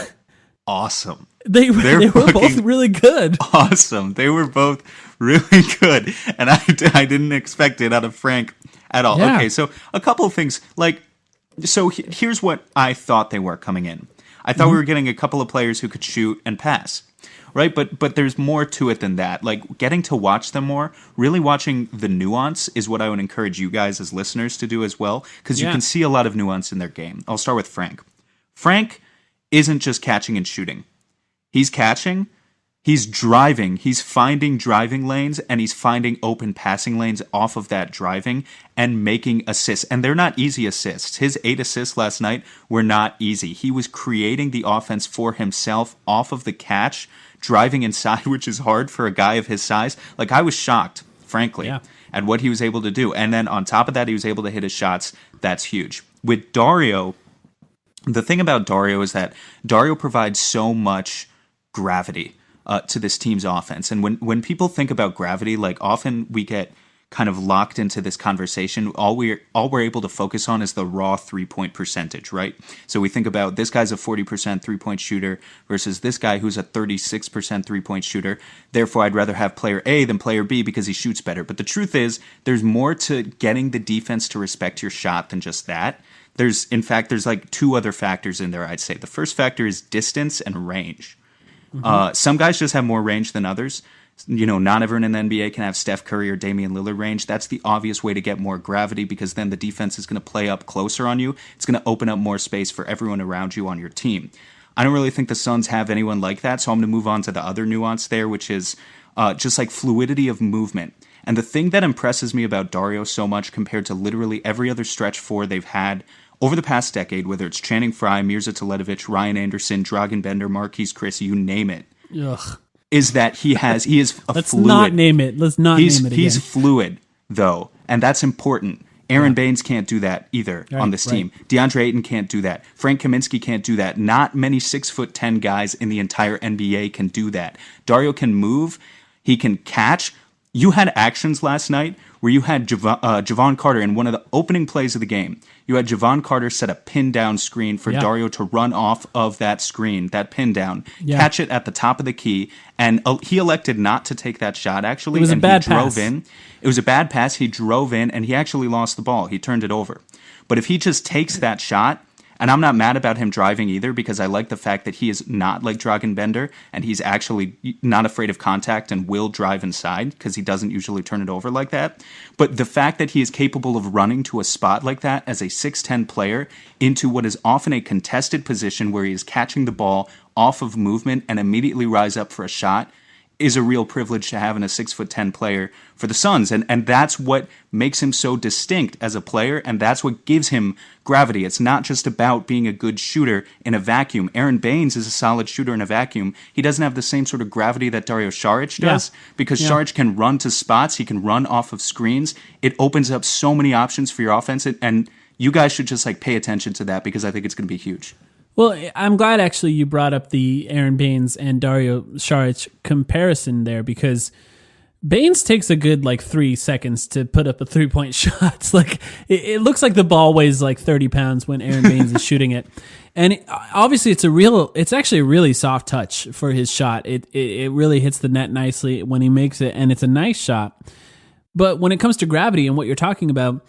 awesome. They were both really good. Awesome. They were both really good, and I didn't expect it out of Frank at all. Yeah. Okay, so a couple of things. Here's what I thought they were coming in. I thought we were getting a couple of players who could shoot and pass, right? But there's more to it than that. Like, getting to watch them more, really watching the nuance is what I would encourage you guys as listeners to do as well, because you can see a lot of nuance in their game. I'll start with Frank. Frank isn't just catching and shooting. He's catching, he's driving, he's finding driving lanes, and he's finding open passing lanes off of that driving and making assists. And they're not easy assists. His 8 assists last night were not easy. He was creating the offense for himself off of the catch, driving inside, which is hard for a guy of his size. Like, I was shocked, frankly, at what he was able to do. And then on top of that, he was able to hit his shots. That's huge. With Dario, the thing about Dario is that Dario provides so much gravity to this team's offense. And when people think about gravity, like, often we get kind of locked into this conversation. All we're able to focus on is the raw 3-point percentage, right? So we think about this guy's a 40% 3-point shooter versus this guy who's a 36% 3-point shooter. Therefore, I'd rather have player A than player B because he shoots better. But the truth is, there's more to getting the defense to respect your shot than just that. There's like 2 other factors in there, I'd say. The first factor is distance and range. Some guys just have more range than others. You know, not everyone in the NBA can have Steph Curry or Damian Lillard range. That's the obvious way to get more gravity, because then the defense is going to play up closer on you. It's going to open up more space for everyone around you on your team. I don't really think the Suns have anyone like that, so I'm going to move on to the other nuance there, which is just like fluidity of movement. And the thing that impresses me about Dario so much compared to literally every other stretch 4 they've had over the past decade, whether it's Channing Frye, Mirza Teletovic, Ryan Anderson, Dragan Bender, Marquise Chris, you name it, is that he is a Let's fluid. not name it. Let's not name it again. He's fluid, though, and that's important. Aaron Baines can't do that either on this team. DeAndre Ayton can't do that. Frank Kaminsky can't do that. Not many 6'10" guys in the entire NBA can do that. Dario can move. He can catch. You had actions last night where you had Javon Carter in one of the opening plays of the game. You had Javon Carter set a pin down screen for Dario to run off of that screen, that pin down, catch it at the top of the key, and he elected not to take that shot, actually. It was a bad pass. It was a bad pass. He drove in, and he actually lost the ball. He turned it over. But if he just takes that shot, and I'm not mad about him driving either, because I like the fact that he is not like Dragan Bender, and he's actually not afraid of contact and will drive inside, because he doesn't usually turn it over like that. But the fact that he is capable of running to a spot like that as a 6'10" player into what is often a contested position where he is catching the ball off of movement and immediately rise up for a shot is a real privilege to have in a 6'10" player for the Suns. And that's what makes him so distinct as a player, and that's what gives him gravity. It's not just about being a good shooter in a vacuum. Aaron Baines is a solid shooter in a vacuum. He doesn't have the same sort of gravity that Dario Saric does, because Saric can run to spots, he can run off of screens. It opens up so many options for your offense, and you guys should just like pay attention to that, because I think it's going to be huge. Well, I'm glad actually you brought up the Aaron Baines and Dario Saric comparison there, because Baines takes a good 3 seconds to put up a 3-point shot. It's like it looks like the ball weighs 30 pounds when Aaron Baines is shooting it, and obviously it's actually a really soft touch for his shot. It really hits the net nicely when he makes it, and it's a nice shot. But when it comes to gravity and what you're talking about,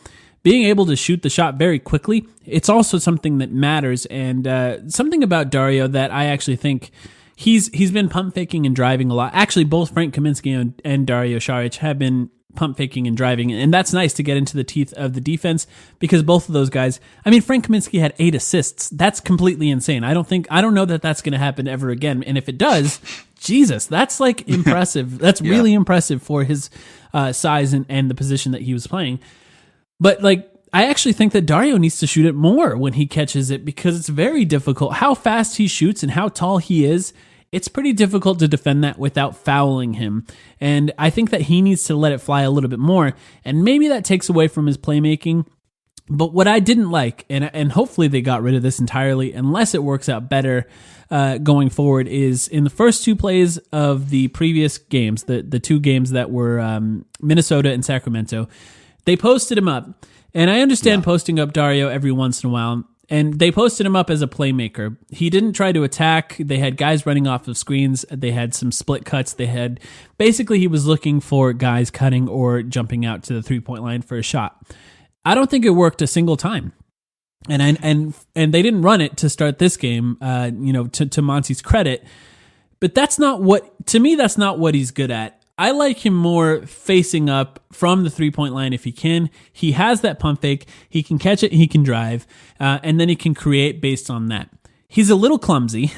being able to shoot the shot very quickly, it's also something that matters. And something about Dario that I actually think he's been pump faking and driving a lot. Actually, both Frank Kaminsky and Dario Saric have been pump faking and driving. And that's nice to get into the teeth of the defense because both of those guys, I mean, Frank Kaminsky had 8 assists. That's completely insane. I don't know that that's going to happen ever again. And if it does, Jesus, that's like impressive. That's really impressive for his size and the position that he was playing. But like, I actually think that Dario needs to shoot it more when he catches it because it's very difficult. How fast he shoots and how tall he is, it's pretty difficult to defend that without fouling him. And I think that he needs to let it fly a little bit more. And maybe that takes away from his playmaking. But what I didn't like, and hopefully they got rid of this entirely, unless it works out better going forward, is in the first 2 plays of the previous games, the 2 games that were Minnesota and Sacramento, they posted him up. And I understand posting up Dario every once in a while. And they posted him up as a playmaker. He didn't try to attack. They had guys running off of screens. They had some split cuts. Basically, he was looking for guys cutting or jumping out to the 3-point line for a shot. I don't think it worked a single time. And they didn't run it to start this game, to Monty's credit. But that's not what he's good at. I like him more facing up from the 3-point line if he can. He has that pump fake. He can catch it. He can drive. And then he can create based on that. He's a little clumsy.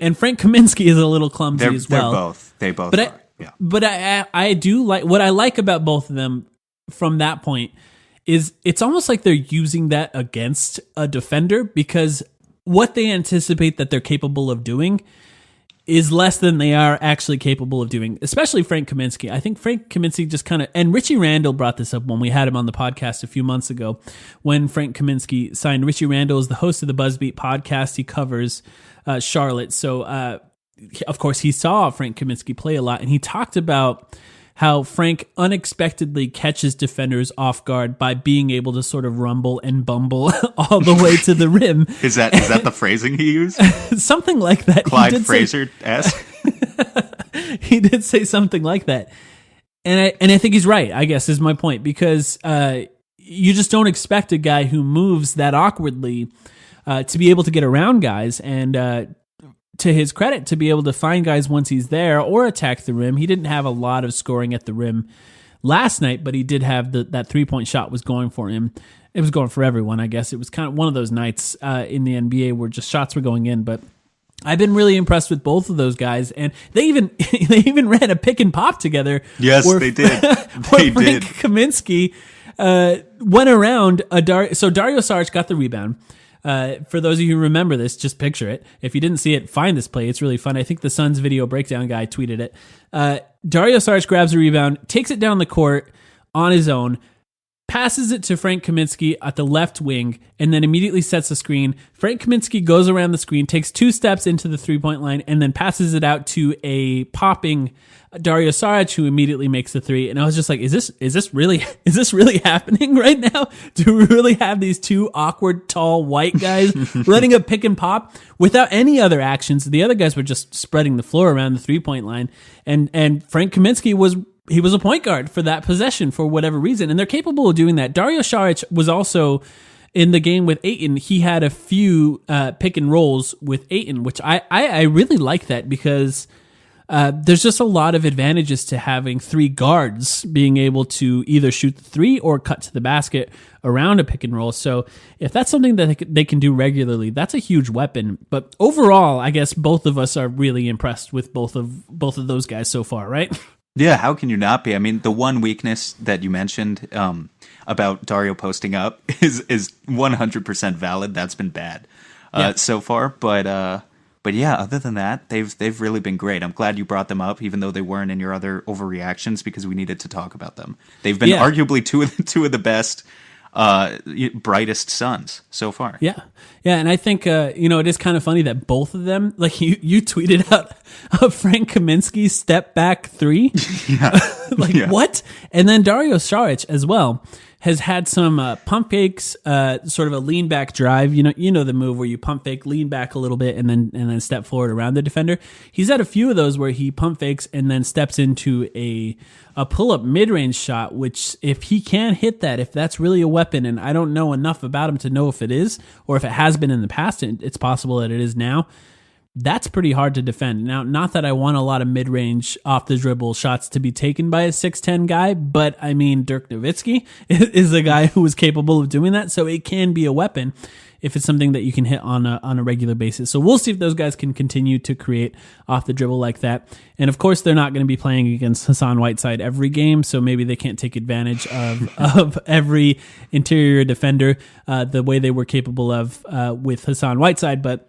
And Frank Kaminsky is a little clumsy as well. They both are. But I do like, what I like about both of them from that point is it's almost like they're using that against a defender because what they anticipate that they're capable of doing is less than they are actually capable of doing, especially Frank Kaminsky. I think Frank Kaminsky just kind of, and Richie Randall brought this up when we had him on the podcast a few months ago, when Frank Kaminsky signed. Richie Randall is the host of the BuzzBeat podcast. He covers Charlotte. So, of course, he saw Frank Kaminsky play a lot, and he talked about how Frank unexpectedly catches defenders off guard by being able to sort of rumble and bumble all the way to the rim. Is that the phrasing he used? Something like that. Clyde Fraser-esque? He did say something like that. And I think he's right, I guess, is my point, because you just don't expect a guy who moves that awkwardly to be able to get around guys and to his credit, to be able to find guys once he's there or attack the rim. He didn't have a lot of scoring at the rim last night, but he did have that 3-point shot was going for him. It was going for everyone, I guess. It was kind of one of those nights in the NBA where just shots were going in. But I've been really impressed with both of those guys, and they even ran a pick and pop together. Yes, they did. Where Frank Kaminsky went around so Dario Saric got the rebound. For those of you who remember this, just picture it. If you didn't see it, find this play. It's really fun. I think the Suns video breakdown guy tweeted it. Dario Saric grabs a rebound, takes it down the court on his own, passes it to Frank Kaminsky at the left wing, and then immediately sets the screen. Frank Kaminsky goes around the screen, takes 2 steps into the 3-point line, and then passes it out to a popping Dario Saric, who immediately makes the 3. And I was just like, is this really happening right now? Do we really have these 2 awkward, tall, white guys running a pick and pop without any other actions? The other guys were just spreading the floor around the 3-point line. And Frank Kaminsky was a point guard for that possession for whatever reason. And they're capable of doing that. Dario Saric was also in the game with Ayton. He had a few pick and rolls with Ayton, which I really like that because there's just a lot of advantages to having 3 guards being able to either shoot the 3 or cut to the basket around a pick and roll. So if that's something that they can do regularly, that's a huge weapon. But overall, I guess both of us are really impressed with both of those guys so far, right? Yeah, how can you not be? I mean, the one weakness that you mentioned about Dario posting up is 100% valid. That's been bad so far, but yeah, other than that, they've really been great. I'm glad you brought them up, even though they weren't in your other overreactions, because we needed to talk about them. They've been arguably two of the best, brightest Suns so far. Yeah, and I think it is kind of funny that both of them, like you tweeted out a Frank Kaminsky step back 3, what? And then Dario Saric as well has had some pump fakes, sort of a lean back drive. You know the move where you pump fake, lean back a little bit, and then step forward around the defender. He's had a few of those where he pump fakes and then steps into a pull up mid range shot. Which, if he can hit that, if that's really a weapon, and I don't know enough about him to know if it is or if it has been in the past, it's possible that it is now. that's pretty hard to defend. Now, not that I want a lot of mid-range off the dribble shots to be taken by a 6'10 guy, but I mean, Dirk Nowitzki is a guy who is capable of doing that. So it can be a weapon if it's something that you can hit on a regular basis. So we'll see if those guys can continue to create off the dribble like that. And of course, they're not going to be playing against Hassan Whiteside every game, so maybe they can't take advantage of every interior defender the way they were capable of with Hassan Whiteside. But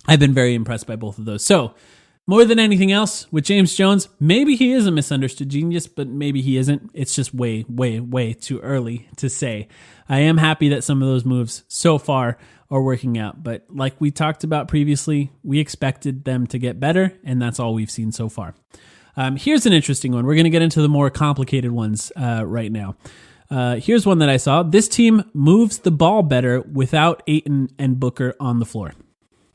I've been very impressed by both of those. So more than anything else, with James Jones, maybe he is a misunderstood genius, but maybe he isn't. It's just way, way, way too early to say. I am happy that some of those moves so far are working out, but like we talked about previously, we expected them to get better, and that's all we've seen so far. Here's an interesting one. We're going to get into the more complicated ones right now. Here's one that I saw. This team moves the ball better without Ayton and Booker on the floor.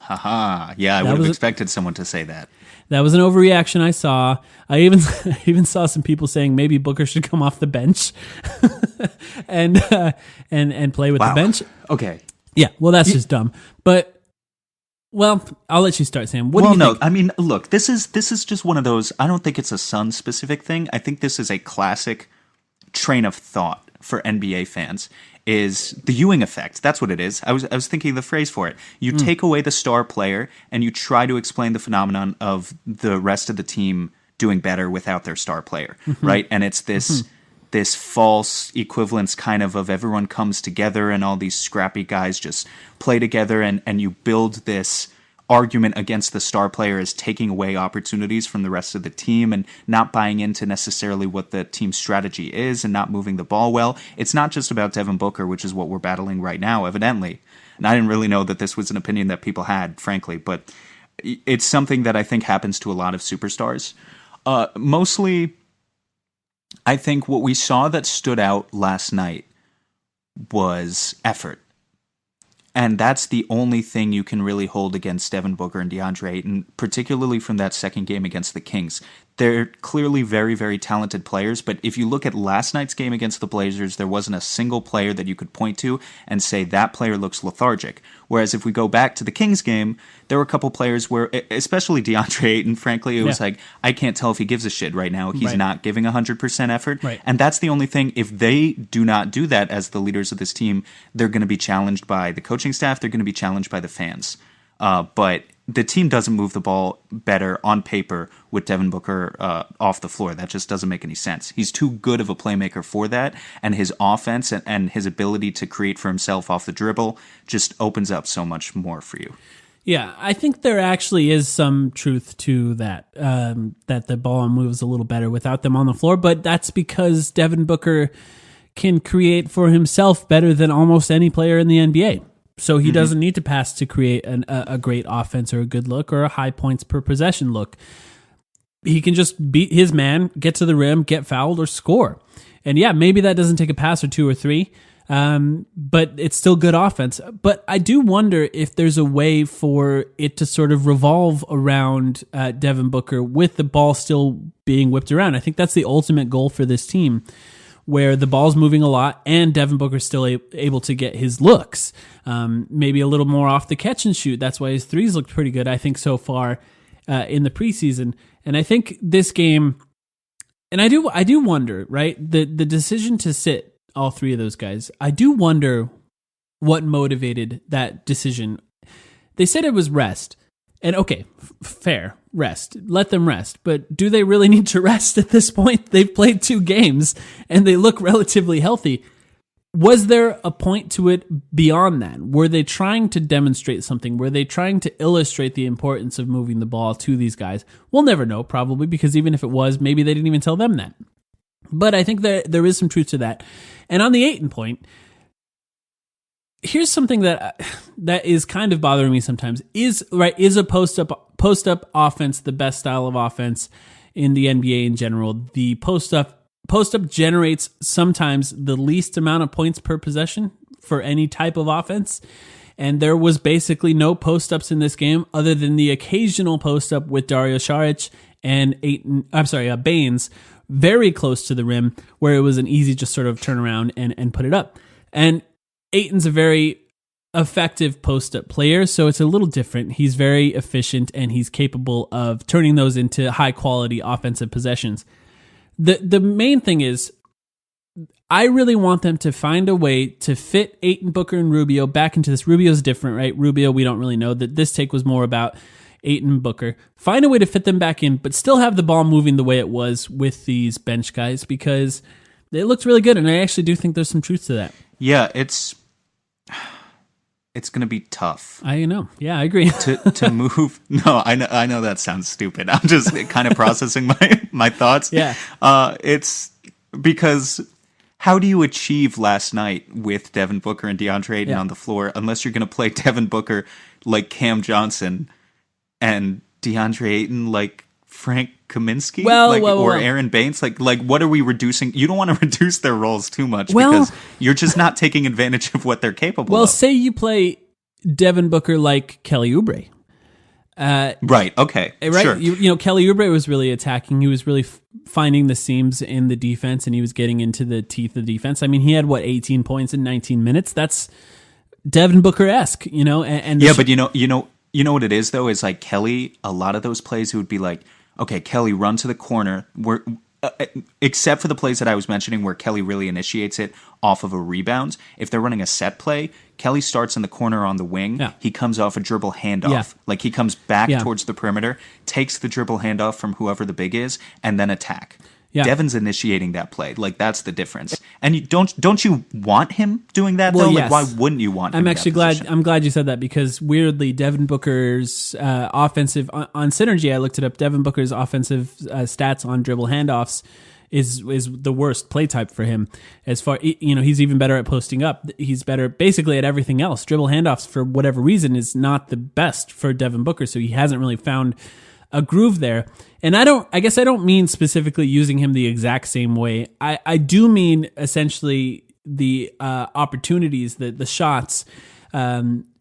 Haha. Yeah, I would have expected someone to say that. That was an overreaction I saw. I even saw some people saying maybe Booker should come off the bench and play with the bench. Okay. Yeah, well, that's just dumb. But, well, I'll let you start, Sam. What do you think? I mean, look, this is just one of those, I don't think it's a Suns-specific thing. I think this is a classic train of thought for NBA fans, is the Ewing effect. That's what it is. I was thinking of the phrase for it. You take away the star player, and you try to explain the phenomenon of the rest of the team doing better without their star player, right? And it's this false equivalence kind of everyone comes together and all these scrappy guys just play together, and you build this argument against the star player as taking away opportunities from the rest of the team and not buying into necessarily what the team's strategy is and not moving the ball well. It's not just about Devin Booker, which is what we're battling right now, evidently. And I didn't really know that this was an opinion that people had, frankly, but it's something that I think happens to a lot of superstars. Mostly, I think what we saw that stood out last night was effort. And that's the only thing you can really hold against Devin Booker and DeAndre Ayton, particularly from that second game against the Kings. They're clearly very, very talented players, but if you look at last night's game against the Blazers, there wasn't a single player that you could point to and say that player looks lethargic. Whereas if we go back to the Kings game, there were a couple players where, especially DeAndre Ayton, frankly, it was like, I can't tell if he gives a shit right now. He's not giving 100% effort. Right. And that's the only thing. If they do not do that as the leaders of this team, they're going to be challenged by the coaching staff. They're going to be challenged by the fans. But the team doesn't move the ball better on paper with Devin Booker off the floor. That just doesn't make any sense. He's too good of a playmaker for that, and his offense and his ability to create for himself off the dribble just opens up so much more for you. Yeah, I think there actually is some truth to that, that the ball moves a little better without them on the floor, but that's because Devin Booker can create for himself better than almost any player in the NBA. So he doesn't need to pass to create a great offense or a good look or a high points per possession look. He can just beat his man, get to the rim, get fouled, or score. And yeah, maybe that doesn't take a pass or two or three, but it's still good offense. But I do wonder if there's a way for it to sort of revolve around Devin Booker with the ball still being whipped around. I think that's the ultimate goal for this team, where the ball's moving a lot and Devin Booker's still able to get his looks. Maybe a little more off the catch and shoot. That's why his threes looked pretty good, I think, so far in the preseason. And I think this game, and I do wonder, right? The decision to sit all three of those guys, I do wonder what motivated that decision. They said it was rest. And okay, fair, rest. Let them rest. But do they really need to rest at this point? They've played 2 games and they look relatively healthy. Was there a point to it beyond that? Were they trying to demonstrate something? Were they trying to illustrate the importance of moving the ball to these guys? We'll never know, probably, because even if it was, maybe they didn't even tell them that. But I think there is some truth to that. And on the Ayton point, here's something that is kind of bothering me sometimes. Is a post up offense the best style of offense in the NBA in general? The post up generates sometimes the least amount of points per possession for any type of offense. And there was basically no post ups in this game other than the occasional post up with Dario Saric and Baines very close to the rim, where it was an easy just sort of turn around and put it up. And Ayton's a very effective post-up player, so it's a little different. He's very efficient, and he's capable of turning those into high-quality offensive possessions. The main thing is, I really want them to find a way to fit Ayton, Booker, and Rubio back into this. Rubio's different, right? Rubio, we don't really know. That this take was more about Ayton and Booker. Find a way to fit them back in, but still have the ball moving the way it was with these bench guys, because it looks really good, and I actually do think there's some truth to that. Yeah, it's going to be tough. I know. Yeah, I agree. to move. No, I know that sounds stupid. I'm just kind of processing my thoughts. Yeah. It's because how do you achieve last night with Devin Booker and DeAndre Ayton on the floor unless you're going to play Devin Booker like Cam Johnson and DeAndre Ayton like Frank Kaminsky, or Aaron Baines? Like what are we reducing? You don't want to reduce their roles too much because you're just not taking advantage of what they're capable of. Well, say you play Devin Booker like Kelly Oubre. Right. Okay. Right. Sure. You know, Kelly Oubre was really attacking. He was really finding the seams in the defense, and he was getting into the teeth of the defense. I mean, he had 18 points in 19 minutes. That's Devin Booker-esque, you know. And yeah, but you know what it is though is like Kelly. A lot of those plays, it would be like, okay, Kelly, run to the corner. Except for the plays that I was mentioning where Kelly really initiates it off of a rebound. If they're running a set play, Kelly starts in the corner on the wing. Yeah. He comes off a dribble handoff. Yeah. Like he comes back towards the perimeter, takes the dribble handoff from whoever the big is, and then attack. Yeah. Devin's initiating that play. Like that's the difference. And you don't you want him doing that though? Yes. Like why wouldn't you want him? I'm actually glad. I'm glad you said that, because weirdly, Devin Booker's offensive on Synergy, I looked it up. Devin Booker's offensive stats on dribble handoffs is the worst play type for him. As far, you know, he's even better at posting up. He's better basically at everything else. Dribble handoffs, for whatever reason, is not the best for Devin Booker. So he hasn't really found a groove there. And I guess I don't mean specifically using him the exact same way. I do mean essentially the opportunities, the shots,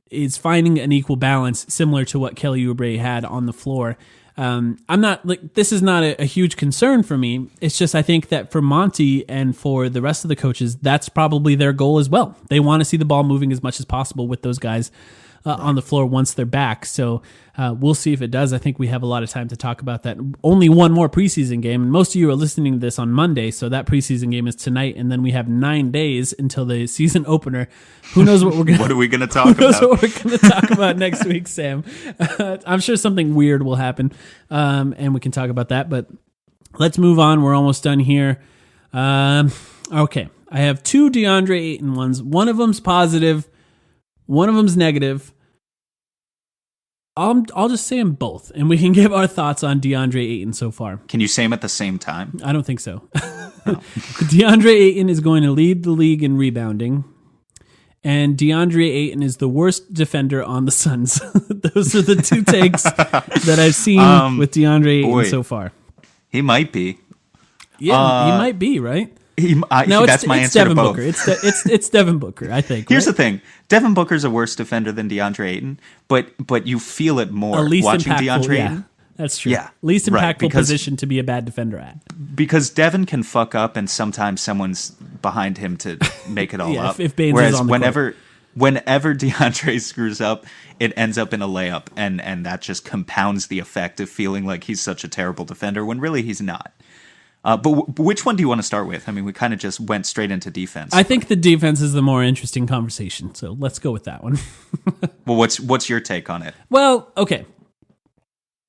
is finding an equal balance similar to what Kelly Oubre had on the floor. I'm not like, this is not a huge concern for me. It's just, I think that for Monty and for the rest of the coaches, that's probably their goal as well. They want to see the ball moving as much as possible with those guys on the floor once they're back. So we'll see if it does. I think we have a lot of time to talk about that. Only one more preseason game, and most of you are listening to this on Monday, so that preseason game is tonight, and then we have 9 days until the season opener. Who knows what we're going? What are we going to talk about? Who knows what we're going to talk about next week, Sam? I'm sure something weird will happen, and we can talk about that. But let's move on. We're almost done here. Okay, I have 2 DeAndre Ayton ones. One of them's positive. One of them's negative. I'll just say them both, and we can give our thoughts on DeAndre Ayton so far. Can you say them at the same time? I don't think so. No. DeAndre Ayton is going to lead the league in rebounding, and DeAndre Ayton is the worst defender on the Suns. Those are the 2 takes that I've seen with DeAndre Ayton so far. He might be. Yeah, he might be, right? That's my answer Devin to both. Booker. It's Devin Booker, I think. Here's the thing. Devin Booker's a worse defender than DeAndre Ayton, but you feel it more watching DeAndre Ayton. That's true. Yeah, least impactful position to be a bad defender at. Because Devin can fuck up, and sometimes someone's behind him to make it all up. If Baines Whereas is on the court. whenever DeAndre screws up, it ends up in a layup, and that just compounds the effect of feeling like he's such a terrible defender when really he's not. But which one do you want to start with? I mean, we kind of just went straight into defense. I think the defense is the more interesting conversation, so let's go with that one. Well, what's your take on it? Well, okay.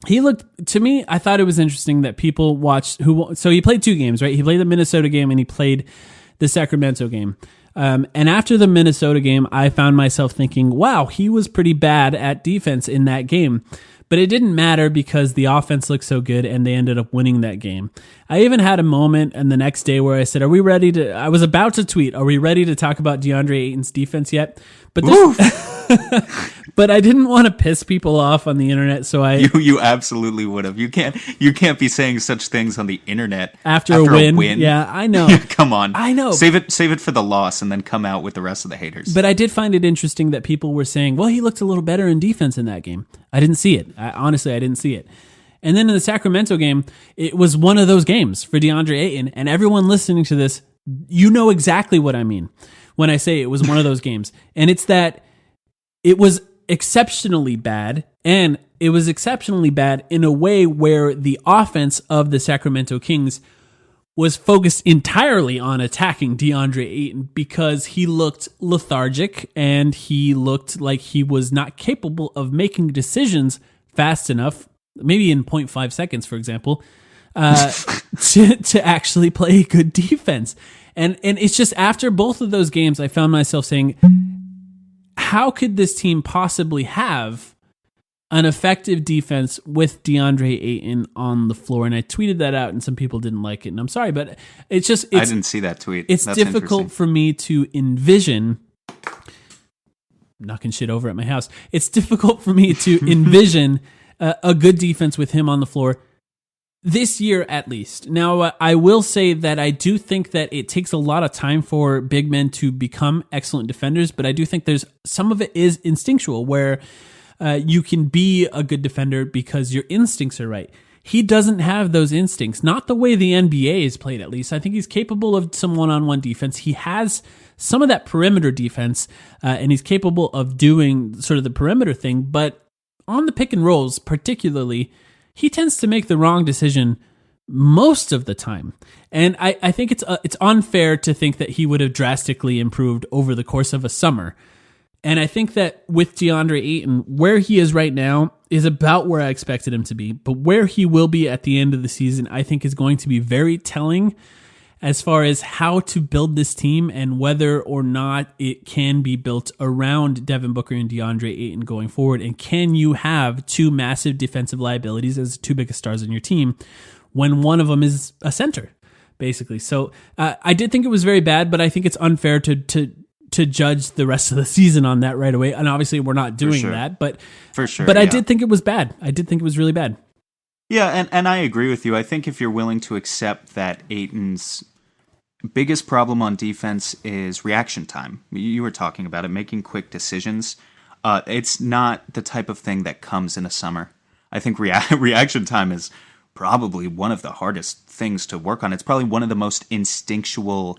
He looked, to me, I thought it was interesting that people watched, so he played 2 games, right? He played the Minnesota game and he played the Sacramento game. And after the Minnesota game, I found myself thinking, wow, he was pretty bad at defense in that game. But it didn't matter because the offense looked so good and they ended up winning that game. I even had a moment and the next day where I said, I was about to tweet, are we ready to talk about DeAndre Ayton's defense yet? But but I didn't want to piss people off on the internet, so you absolutely would have. You can't be saying such things on the internet after a win. Yeah, I know. Come on. I know. Save it for the loss and then come out with the rest of the haters. But I did find it interesting that people were saying, well, he looked a little better in defense in that game. I didn't see it. Honestly, I didn't see it. And then in the Sacramento game, it was one of those games for DeAndre Ayton, and everyone listening to this, you know exactly what I mean when I say it was one of those games. And it's that it was exceptionally bad, and it was exceptionally bad in a way where the offense of the Sacramento Kings was focused entirely on attacking DeAndre Ayton because he looked lethargic and he looked like he was not capable of making decisions fast enough, maybe in 0.5 seconds, for example, to actually play good defense. And it's just after both of those games, I found myself saying, how could this team possibly have an effective defense with DeAndre Ayton on the floor? And I tweeted that out and some people didn't like it. And I'm sorry, but I didn't see that tweet. It's difficult for me to envision knocking shit over at my house. It's difficult for me to envision a good defense with him on the floor this year, at least. Now, I will say that I do think that it takes a lot of time for big men to become excellent defenders, but I do think there's some of it is instinctual where you can be a good defender because your instincts are right. He doesn't have those instincts, not the way the NBA is played, at least. I think he's capable of some one-on-one defense. He has some of that perimeter defense, and he's capable of doing sort of the perimeter thing, but on the pick and rolls particularly, he tends to make the wrong decision most of the time. And I think it's unfair to think that he would have drastically improved over the course of a summer. And I think that with DeAndre Ayton, where he is right now is about where I expected him to be. But where he will be at the end of the season, I think is going to be very telling as far as how to build this team and whether or not it can be built around Devin Booker and DeAndre Ayton going forward. And can you have two massive defensive liabilities as two biggest stars on your team when one of them is a center, basically? So I did think it was very bad, but I think it's unfair to judge the rest of the season on that right away. And obviously we're not doing that, but for sure. But I did think it was bad. I did think it was really bad. Yeah, and I agree with you. I think if you're willing to accept that Ayton's biggest problem on defense is reaction time. You were talking about it, making quick decisions. It's not the type of thing that comes in a summer. I think reaction time is probably one of the hardest things to work on. It's probably one of the most instinctual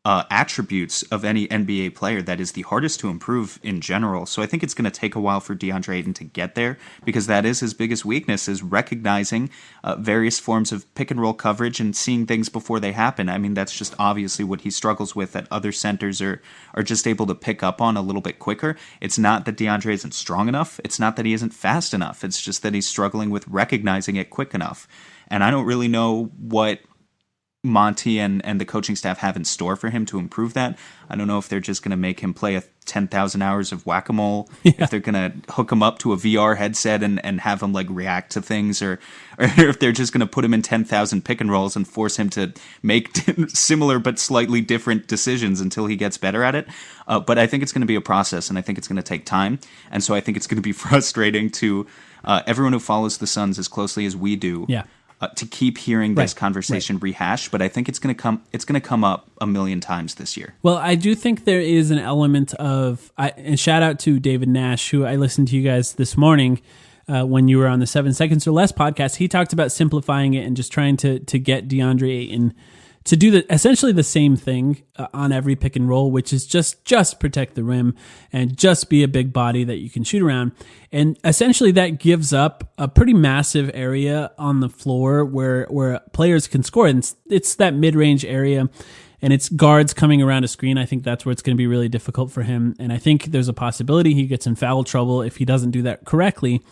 attributes of any NBA player that is the hardest to improve in general. So I think it's going to take a while for DeAndre Ayton to get there because that is his biggest weakness, is recognizing various forms of pick and roll coverage and seeing things before they happen. I mean, that's just obviously what he struggles with that other centers are just able to pick up on a little bit quicker. It's not that DeAndre isn't strong enough. It's not that he isn't fast enough. It's just that he's struggling with recognizing it quick enough. And I don't really know what Monty and the coaching staff have in store for him to improve that. I don't know if they're just going to make him play 10,000 hours of whack-a-mole, if they're going to hook him up to a VR headset and have him like react to things, or if they're just going to put him in 10,000 pick and rolls and force him to make similar but slightly different decisions until he gets better at it. But I think it's going to be a process, and I think it's going to take time. And so I think it's going to be frustrating to everyone who follows the Suns as closely as we do. Yeah. To keep hearing this conversation rehashed, but I think it's going to come up a million times this year. Well, I do think there is an element of, and shout out to David Nash, who I listened to you guys this morning when you were on the 7 Seconds or Less podcast. He talked about simplifying it and just trying to get DeAndre Ayton to do essentially the same thing on every pick and roll, which is just protect the rim and just be a big body that you can shoot around. And essentially that gives up a pretty massive area on the floor where players can score. And it's that mid-range area, and it's guards coming around a screen. I think that's where it's going to be really difficult for him. And I think there's a possibility he gets in foul trouble if he doesn't do that correctly.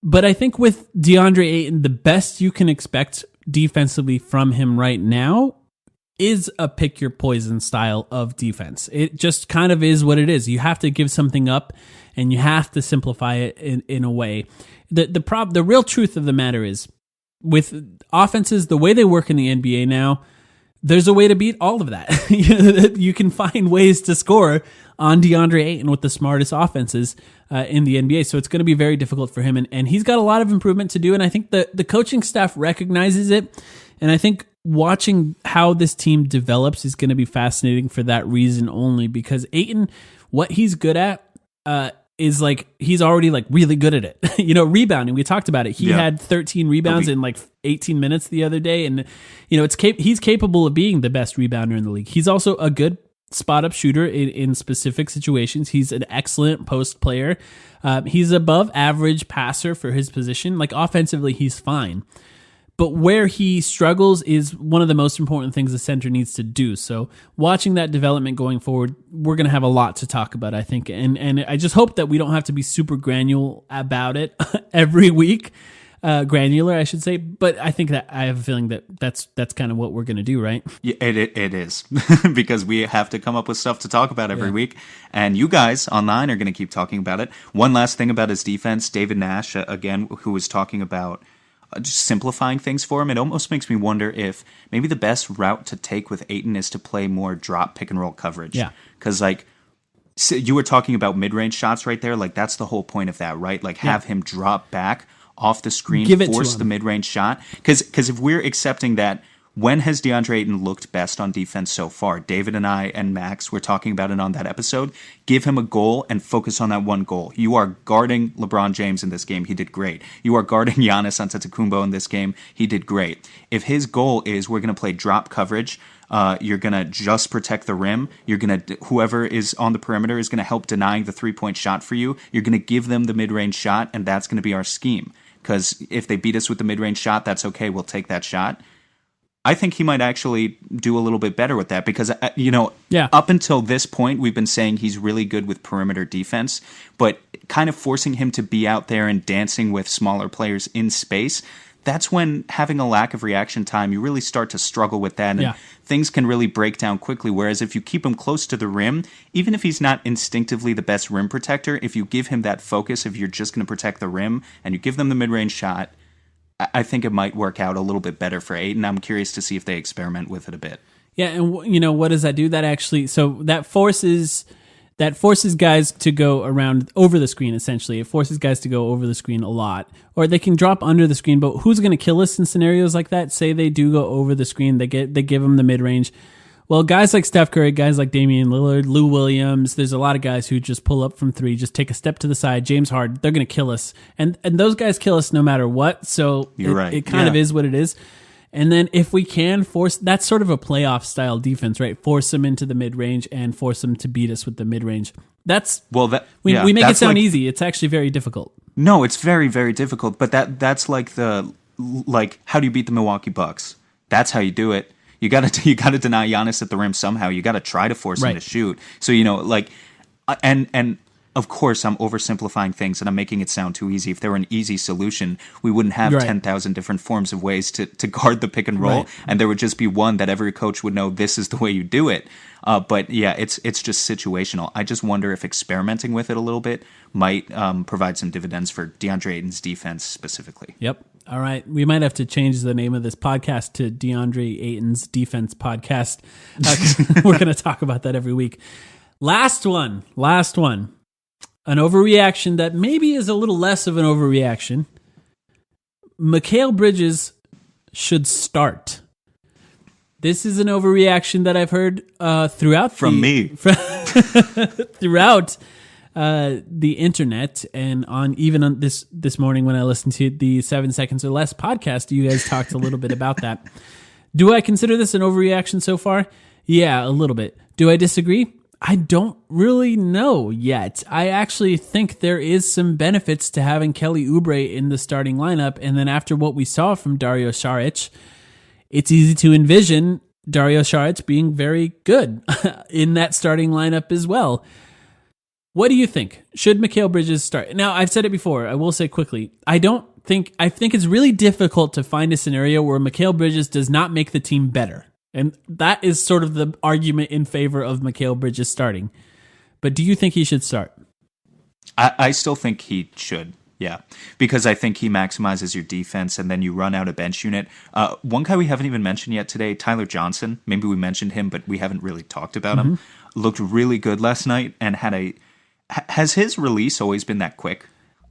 But I think with DeAndre Ayton, the best you can expect defensively from him right now is a pick your poison style of defense. It just kind of is what it is. You have to give something up and you have to simplify it in a way. The real truth of the matter is, with offenses, the way they work in the NBA now, there's a way to beat all of that. You can find ways to score on DeAndre Ayton with the smartest offenses in the NBA. So it's going to be very difficult for him. And he's got a lot of improvement to do. And I think the coaching staff recognizes it. And I think watching how this team develops is going to be fascinating for that reason only, because Ayton, what he's good at, is like he's already like really good at it. Rebounding. We talked about it. He had 13 rebounds in like 18 minutes the other day, and he's capable of being the best rebounder in the league. He's also a good spot-up shooter in specific situations. He's an excellent post player. He's above average passer for his position. Like, offensively, he's fine. But where he struggles is one of the most important things a center needs to do. So watching that development going forward, we're going to have a lot to talk about, I think. And I just hope that we don't have to be super granular about it every week. Granular, I should say. But I think that I have a feeling that that's kind of what we're going to do, right? Yeah, it is. Because we have to come up with stuff to talk about every week. And you guys online are going to keep talking about it. One last thing about his defense, David Nash, again, who was talking about just simplifying things for him. It almost makes me wonder if maybe the best route to take with Ayton is to play more drop pick and roll coverage. Yeah. Because, like, so you were talking about mid-range shots right there. Like, that's the whole point of that, right? Like, have him drop back off the screen, force the mid-range shot. Because if we're accepting that, when has DeAndre Ayton looked best on defense so far? David and I and Max were talking about it on that episode. Give him a goal and focus on that one goal. You are guarding LeBron James in this game. He did great. You are guarding Giannis Antetokounmpo in this game. He did great. If his goal is we're going to play drop coverage, you're going to just protect the rim. You're going to, whoever is on the perimeter is going to help denying the three-point shot for you. You're going to give them the mid-range shot, and that's going to be our scheme. Because if they beat us with the mid-range shot, that's okay. We'll take that shot. I think he might actually do a little bit better with that because, up until this point, we've been saying he's really good with perimeter defense, but kind of forcing him to be out there and dancing with smaller players in space, that's when having a lack of reaction time, you really start to struggle with that, and things can really break down quickly. Whereas if you keep him close to the rim, even if he's not instinctively the best rim protector, if you give him that focus, if you're just going to protect the rim and you give them the mid-range shot, I think it might work out a little bit better for Ayton. I'm curious to see if they experiment with it a bit. Yeah, and what does that do? That actually, so that forces guys to go around over the screen, essentially. It forces guys to go over the screen a lot. Or they can drop under the screen, but who's going to kill us in scenarios like that? Say they do go over the screen, they give them the mid-range. Well, guys like Steph Curry, guys like Damian Lillard, Lou Williams, there's a lot of guys who just pull up from three, just take a step to the side. James Harden, they're going to kill us. And those guys kill us no matter what, so it kind of is what it is. And then if we can force, that's sort of a playoff style defense, right? Force them into the mid-range and force them to beat us with the mid-range. We make it sound easy. It's actually very difficult. No, it's very, very difficult, but that's like how do you beat the Milwaukee Bucks? That's how you do it. You got to deny Giannis at the rim somehow. You got to try to force him to shoot. So, and of course I'm oversimplifying things and I'm making it sound too easy. If there were an easy solution, we wouldn't have 10,000 different forms of ways to guard the pick and roll, and there would just be one that every coach would know this is the way you do it. But yeah, it's just situational. I just wonder if experimenting with it a little bit might provide some dividends for DeAndre Ayton's defense specifically. Yep. All right. We might have to change the name of this podcast to DeAndre Ayton's Defense Podcast. We're going to talk about that every week. Last one. An overreaction that maybe is a little less of an overreaction. Mikal Bridges should start. This is an overreaction that I've heard throughout the internet, and even on this morning when I listened to the 7 Seconds or Less podcast, you guys talked a little bit about that. Do I consider this an overreaction so far? Yeah, a little bit. Do I disagree? I don't really know yet. I actually think there is some benefits to having Kelly Oubre in the starting lineup, and then after what we saw from Dario Saric, it's easy to envision Dario Saric being very good in that starting lineup as well. What do you think? Should Mikal Bridges start? Now, I've said it before. I will say quickly. I think it's really difficult to find a scenario where Mikal Bridges does not make the team better. And that is sort of the argument in favor of Mikal Bridges starting. But do you think he should start? I still think he should, yeah. Because I think he maximizes your defense and then you run out a bench unit. One guy we haven't even mentioned yet today, Tyler Johnson. Maybe we mentioned him, but we haven't really talked about him. Looked really good last night and has his release always been that quick?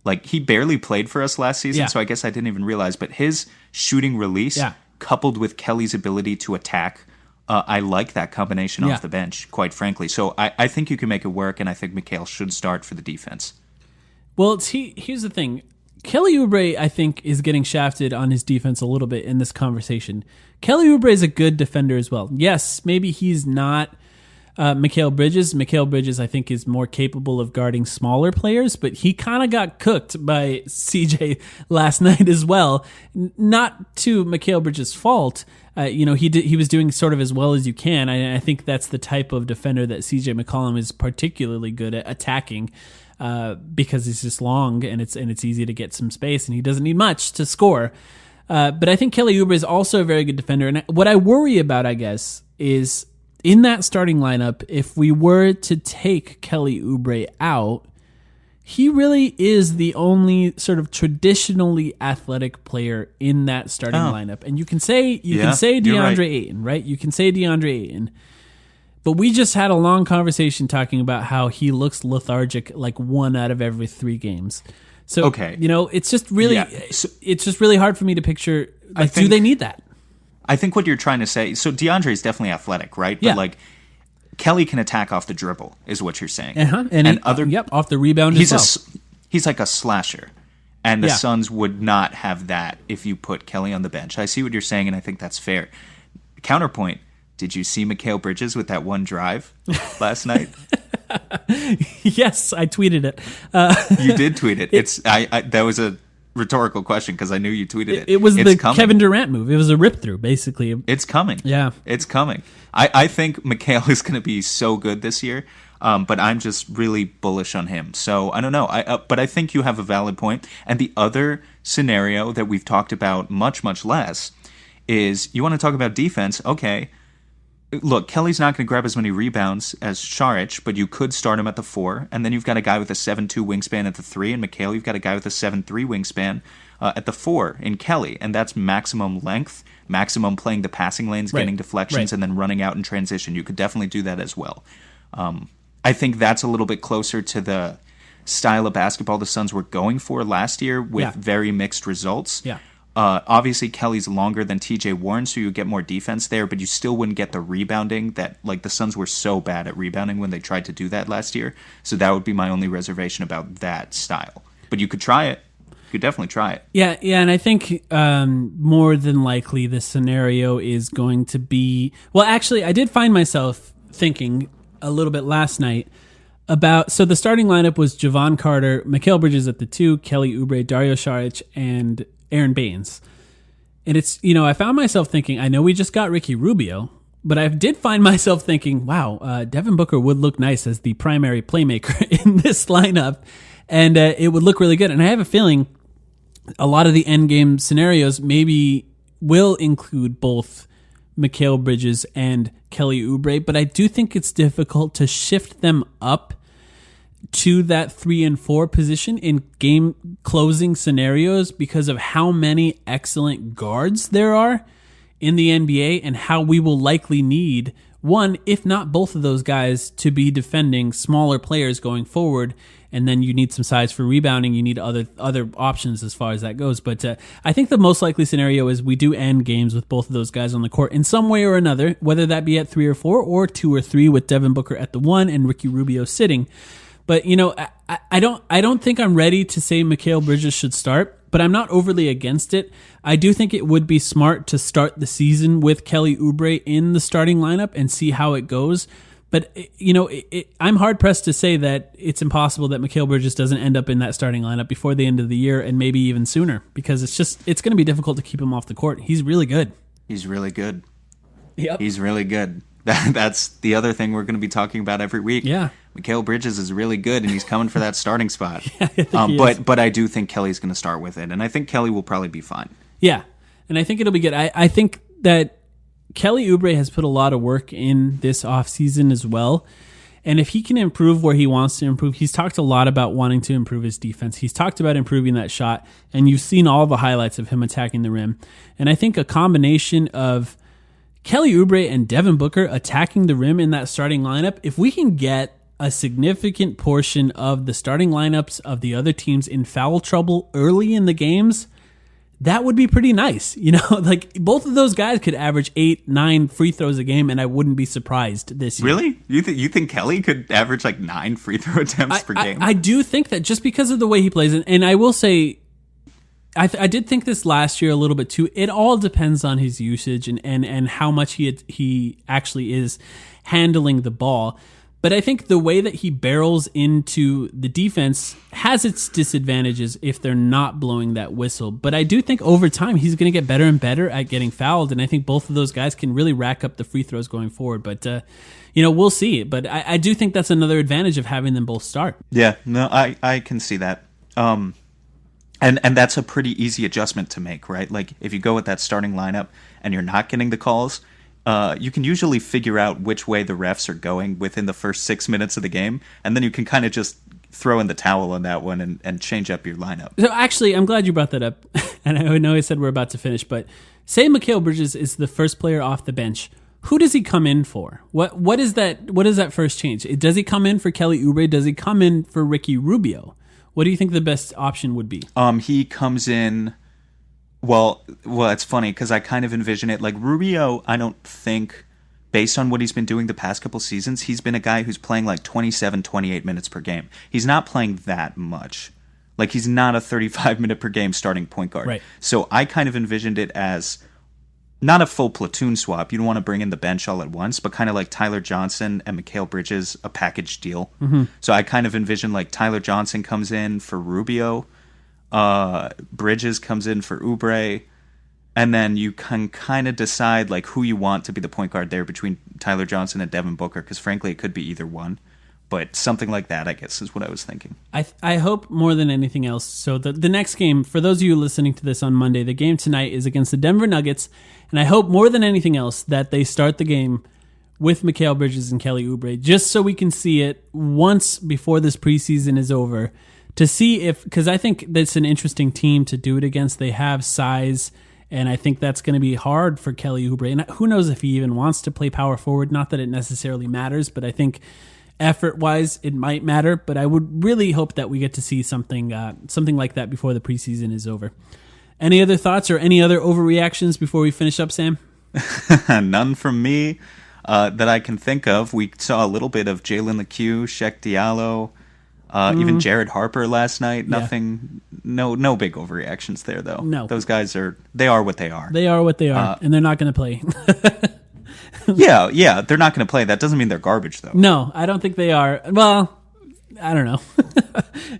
Like, he barely played for us last season, so I guess I didn't even realize. But his shooting release, coupled with Kelly's ability to attack, I like that combination off the bench, quite frankly. So I think you can make it work, and I think Mikal should start for the defense. Well, here's the thing. Kelly Oubre, I think, is getting shafted on his defense a little bit in this conversation. Kelly Oubre is a good defender as well. Yes, maybe he's not Mikal Bridges. Mikal Bridges, I think, is more capable of guarding smaller players, but he kind of got cooked by CJ last night as well. Not to Mikal Bridges' fault. He was doing sort of as well as you can. I think that's the type of defender that CJ McCollum is particularly good at attacking, because he's just long and it's easy to get some space, and he doesn't need much to score. But I think Kelly Oubre is also a very good defender. And what I worry about, I guess, is in that starting lineup, if we were to take Kelly Oubre out, he really is the only sort of traditionally athletic player in that starting lineup. And you can say DeAndre Ayton, right? You can say DeAndre Ayton. But we just had a long conversation talking about how he looks lethargic like 1 out of every 3 games. So, okay. It's just really it's just really hard for me to picture, do they need that? I think what you're trying to say, so DeAndre is definitely athletic, right? Yeah. But Kelly can attack off the dribble, is what you're saying. Uh-huh. Off the rebound as well. He's like a slasher. And the Suns would not have that if you put Kelly on the bench. I see what you're saying, and I think that's fair. Counterpoint, did you see Mikal Bridges with that one drive last night? Yes, I tweeted it. You did tweet it. That was a rhetorical question because I knew you tweeted it. It was it's the coming. Kevin Durant move. It was a rip through, basically. It's coming. Yeah. It's coming. I think Mikal is going to be so good this year, but I'm just really bullish on him. So I don't know. But I think you have a valid point. And the other scenario that we've talked about much, much less is you want to talk about defense. Okay. Look, Kelly's not going to grab as many rebounds as Saric, but you could start him at the 4, and then you've got a guy with a 7'2 wingspan at the 3, and Mikal, you've got a guy with a 7'3 wingspan at the 4 in Kelly, and that's maximum length, maximum playing the passing lanes, getting deflections, and then running out in transition. You could definitely do that as well. I think that's a little bit closer to the style of basketball the Suns were going for last year with very mixed results. Yeah. Obviously, Kelly's longer than TJ Warren, so you get more defense there, but you still wouldn't get the rebounding that, the Suns were so bad at rebounding when they tried to do that last year. So that would be my only reservation about that style. But you could try it. You could definitely try it. Yeah, and I think more than likely the scenario is going to be... Well, actually, I did find myself thinking a little bit last night about... So the starting lineup was Javon Carter, Mikal Bridges at the 2, Kelly Oubre, Dario Saric, and Aaron Baines. And it's, I found myself thinking, I know we just got Ricky Rubio, but I did find myself thinking, wow, Devin Booker would look nice as the primary playmaker in this lineup, and it would look really good. And I have a feeling a lot of the endgame scenarios maybe will include both Mikal Bridges and Kelly Oubre, but I do think it's difficult to shift them up to that 3 and 4 position in game closing scenarios because of how many excellent guards there are in the NBA and how we will likely need one, if not both of those guys, to be defending smaller players going forward. And then you need some size for rebounding. You need other options as far as that goes. But I think the most likely scenario is we do end games with both of those guys on the court in some way or another, whether that be at 3 or 4 or 2 or 3 with Devin Booker at the 1 and Ricky Rubio sitting. But, I don't think I'm ready to say Mikal Bridges should start, but I'm not overly against it. I do think it would be smart to start the season with Kelly Oubre in the starting lineup and see how it goes. But, I'm hard-pressed to say that it's impossible that Mikal Bridges doesn't end up in that starting lineup before the end of the year and maybe even sooner because it's going to be difficult to keep him off the court. He's really good. He's really good. Yep. He's really good. That's the other thing we're going to be talking about every week. Yeah. Mikal Bridges is really good, and he's coming for that starting spot. But I do think Kelly's going to start with it, and I think Kelly will probably be fine. Yeah, and I think it'll be good. I think that Kelly Oubre has put a lot of work in this offseason as well, and if he can improve where he wants to improve, he's talked a lot about wanting to improve his defense. He's talked about improving that shot, and you've seen all the highlights of him attacking the rim. And I think a combination of Kelly Oubre and Devin Booker attacking the rim in that starting lineup, if we can get a significant portion of the starting lineups of the other teams in foul trouble early in the games, that would be pretty nice. Both of those guys could average 8-9 free throws a game, and I wouldn't be surprised this year. Really? You think Kelly could average 9 free throw attempts per game? I do think that just because of the way he plays, and I will say I did think this last year a little bit too. It all depends on his usage and how much he actually is handling the ball. But I think the way that he barrels into the defense has its disadvantages if they're not blowing that whistle. But I do think over time he's going to get better and better at getting fouled, and I think both of those guys can really rack up the free throws going forward. But we'll see. But I do think that's another advantage of having them both start. Yeah, no, I can see that. And that's a pretty easy adjustment to make, right? Like if you go with that starting lineup and you're not getting the calls, you can usually figure out which way the refs are going within the first 6 minutes of the game, and then you can kind of just throw in the towel on that one and change up your lineup. So actually, I'm glad you brought that up. And I know I said we're about to finish, but say Mikal Bridges is the first player off the bench. Who does he come in for? What is that first change? Does he come in for Kelly Oubre? Does he come in for Ricky Rubio? What do you think the best option would be? He comes in. Well, it's funny because I kind of envision it like Rubio. I don't think, based on what he's been doing the past couple seasons, he's been a guy who's playing like 27, 28 minutes per game. He's not playing that much. Like he's not a 35-minute per game starting point guard. Right. So I kind of envisioned it as not a full platoon swap. You don't want to bring in the bench all at once, but kind of like Tyler Johnson and Mikal Bridges, a package deal. Mm-hmm. So I kind of envision like Tyler Johnson comes in for Rubio. Bridges comes in for Oubre, and then you can kind of decide like who you want to be the point guard there between Tyler Johnson and Devin Booker, because frankly it could be either one, but something like that I guess is what I was thinking. I hope more than anything else. So the next game, for those of you listening to this on Monday, the game tonight is against the Denver Nuggets, and I hope more than anything else that they start the game with Mikal Bridges and Kelly Oubre, just so we can see it once before this preseason is over. To see if, because I think that's an interesting team to do it against. They have size, and I think that's going to be hard for Kelly Oubre. And who knows if he even wants to play power forward. Not that it necessarily matters, but I think effort-wise it might matter. But I would really hope that we get to see something like that before the preseason is over. Any other thoughts or any other overreactions before we finish up, Sam? None from me that I can think of. We saw a little bit of Jalen LeCue, Sheck Diallo. Even Jared Harper last night. Nothing. Yeah. No big overreactions there, though. No, those guys they are what they are. They are what they are, and they're not going to play. yeah, they're not going to play. That doesn't mean they're garbage, though. No, I don't think they are. Well, I don't know.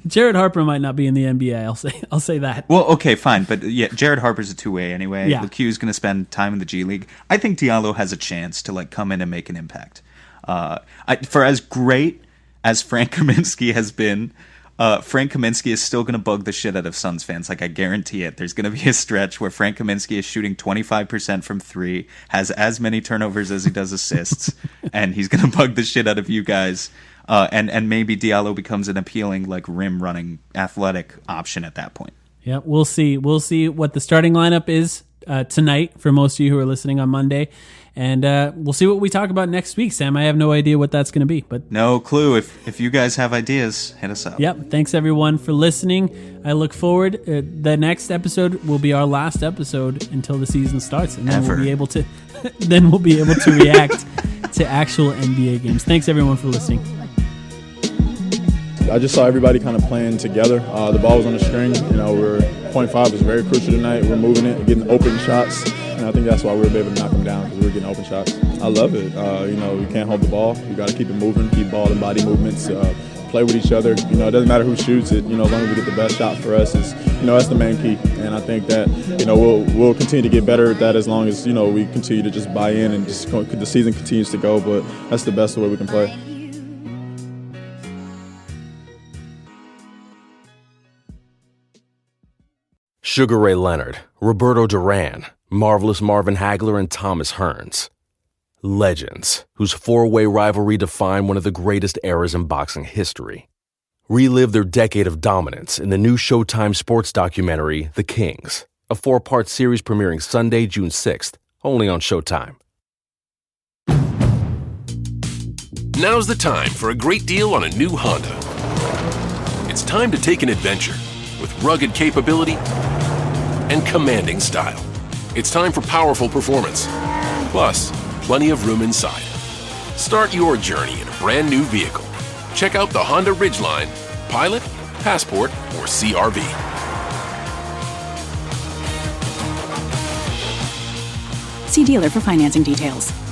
Jared Harper might not be in the NBA. I'll say that. Well, okay, fine, but yeah, Jared Harper's a two-way anyway. Yeah. LeCue's going to spend time in the G League. I think Diallo has a chance to like come in and make an impact. For as great as Frank Kaminsky has been, Frank Kaminsky is still going to bug the shit out of Suns fans. Like, I guarantee it. There's going to be a stretch where Frank Kaminsky is shooting 25% from three, has as many turnovers as he does assists, and he's going to bug the shit out of you guys. And maybe Diallo becomes an appealing, like, rim-running athletic option at that point. Yeah, we'll see. We'll see what the starting lineup is tonight for most of you who are listening on Monday. And we'll see what we talk about next week, Sam. I have no idea what that's going to be. But no clue. If you guys have ideas, hit us up. Yep. Thanks, everyone, for listening. I look forward. The next episode will be our last episode until the season starts. And then we'll be able to react to actual NBA games. Thanks, everyone, for listening. I just saw everybody kind of playing together. The ball was on the string. We're 0.5 was very crucial tonight. We're moving it, getting open shots. And I think that's why we were able to knock them down, because we were getting open shots. I love it. You can't hold the ball. You got to keep it moving, keep ball and body movements, play with each other. It doesn't matter who shoots it. As long as we get the best shot for us, that's the main key. And I think that we'll continue to get better at that as long as we continue to just buy in and just the season continues to go. But that's the best way we can play. Sugar Ray Leonard, Roberto Duran, Marvelous Marvin Hagler, and Thomas Hearns. Legends, whose four-way rivalry defined one of the greatest eras in boxing history. Relive their decade of dominance in the new Showtime sports documentary, The Kings, a 4-part series premiering Sunday, June 6th, only on Showtime. Now's the time for a great deal on a new Honda. It's time to take an adventure with rugged capability and commanding style. It's time for powerful performance, plus plenty of room inside. Start your journey in a brand new vehicle. Check out the Honda Ridgeline, Pilot, Passport, or CR-V. See dealer for financing details.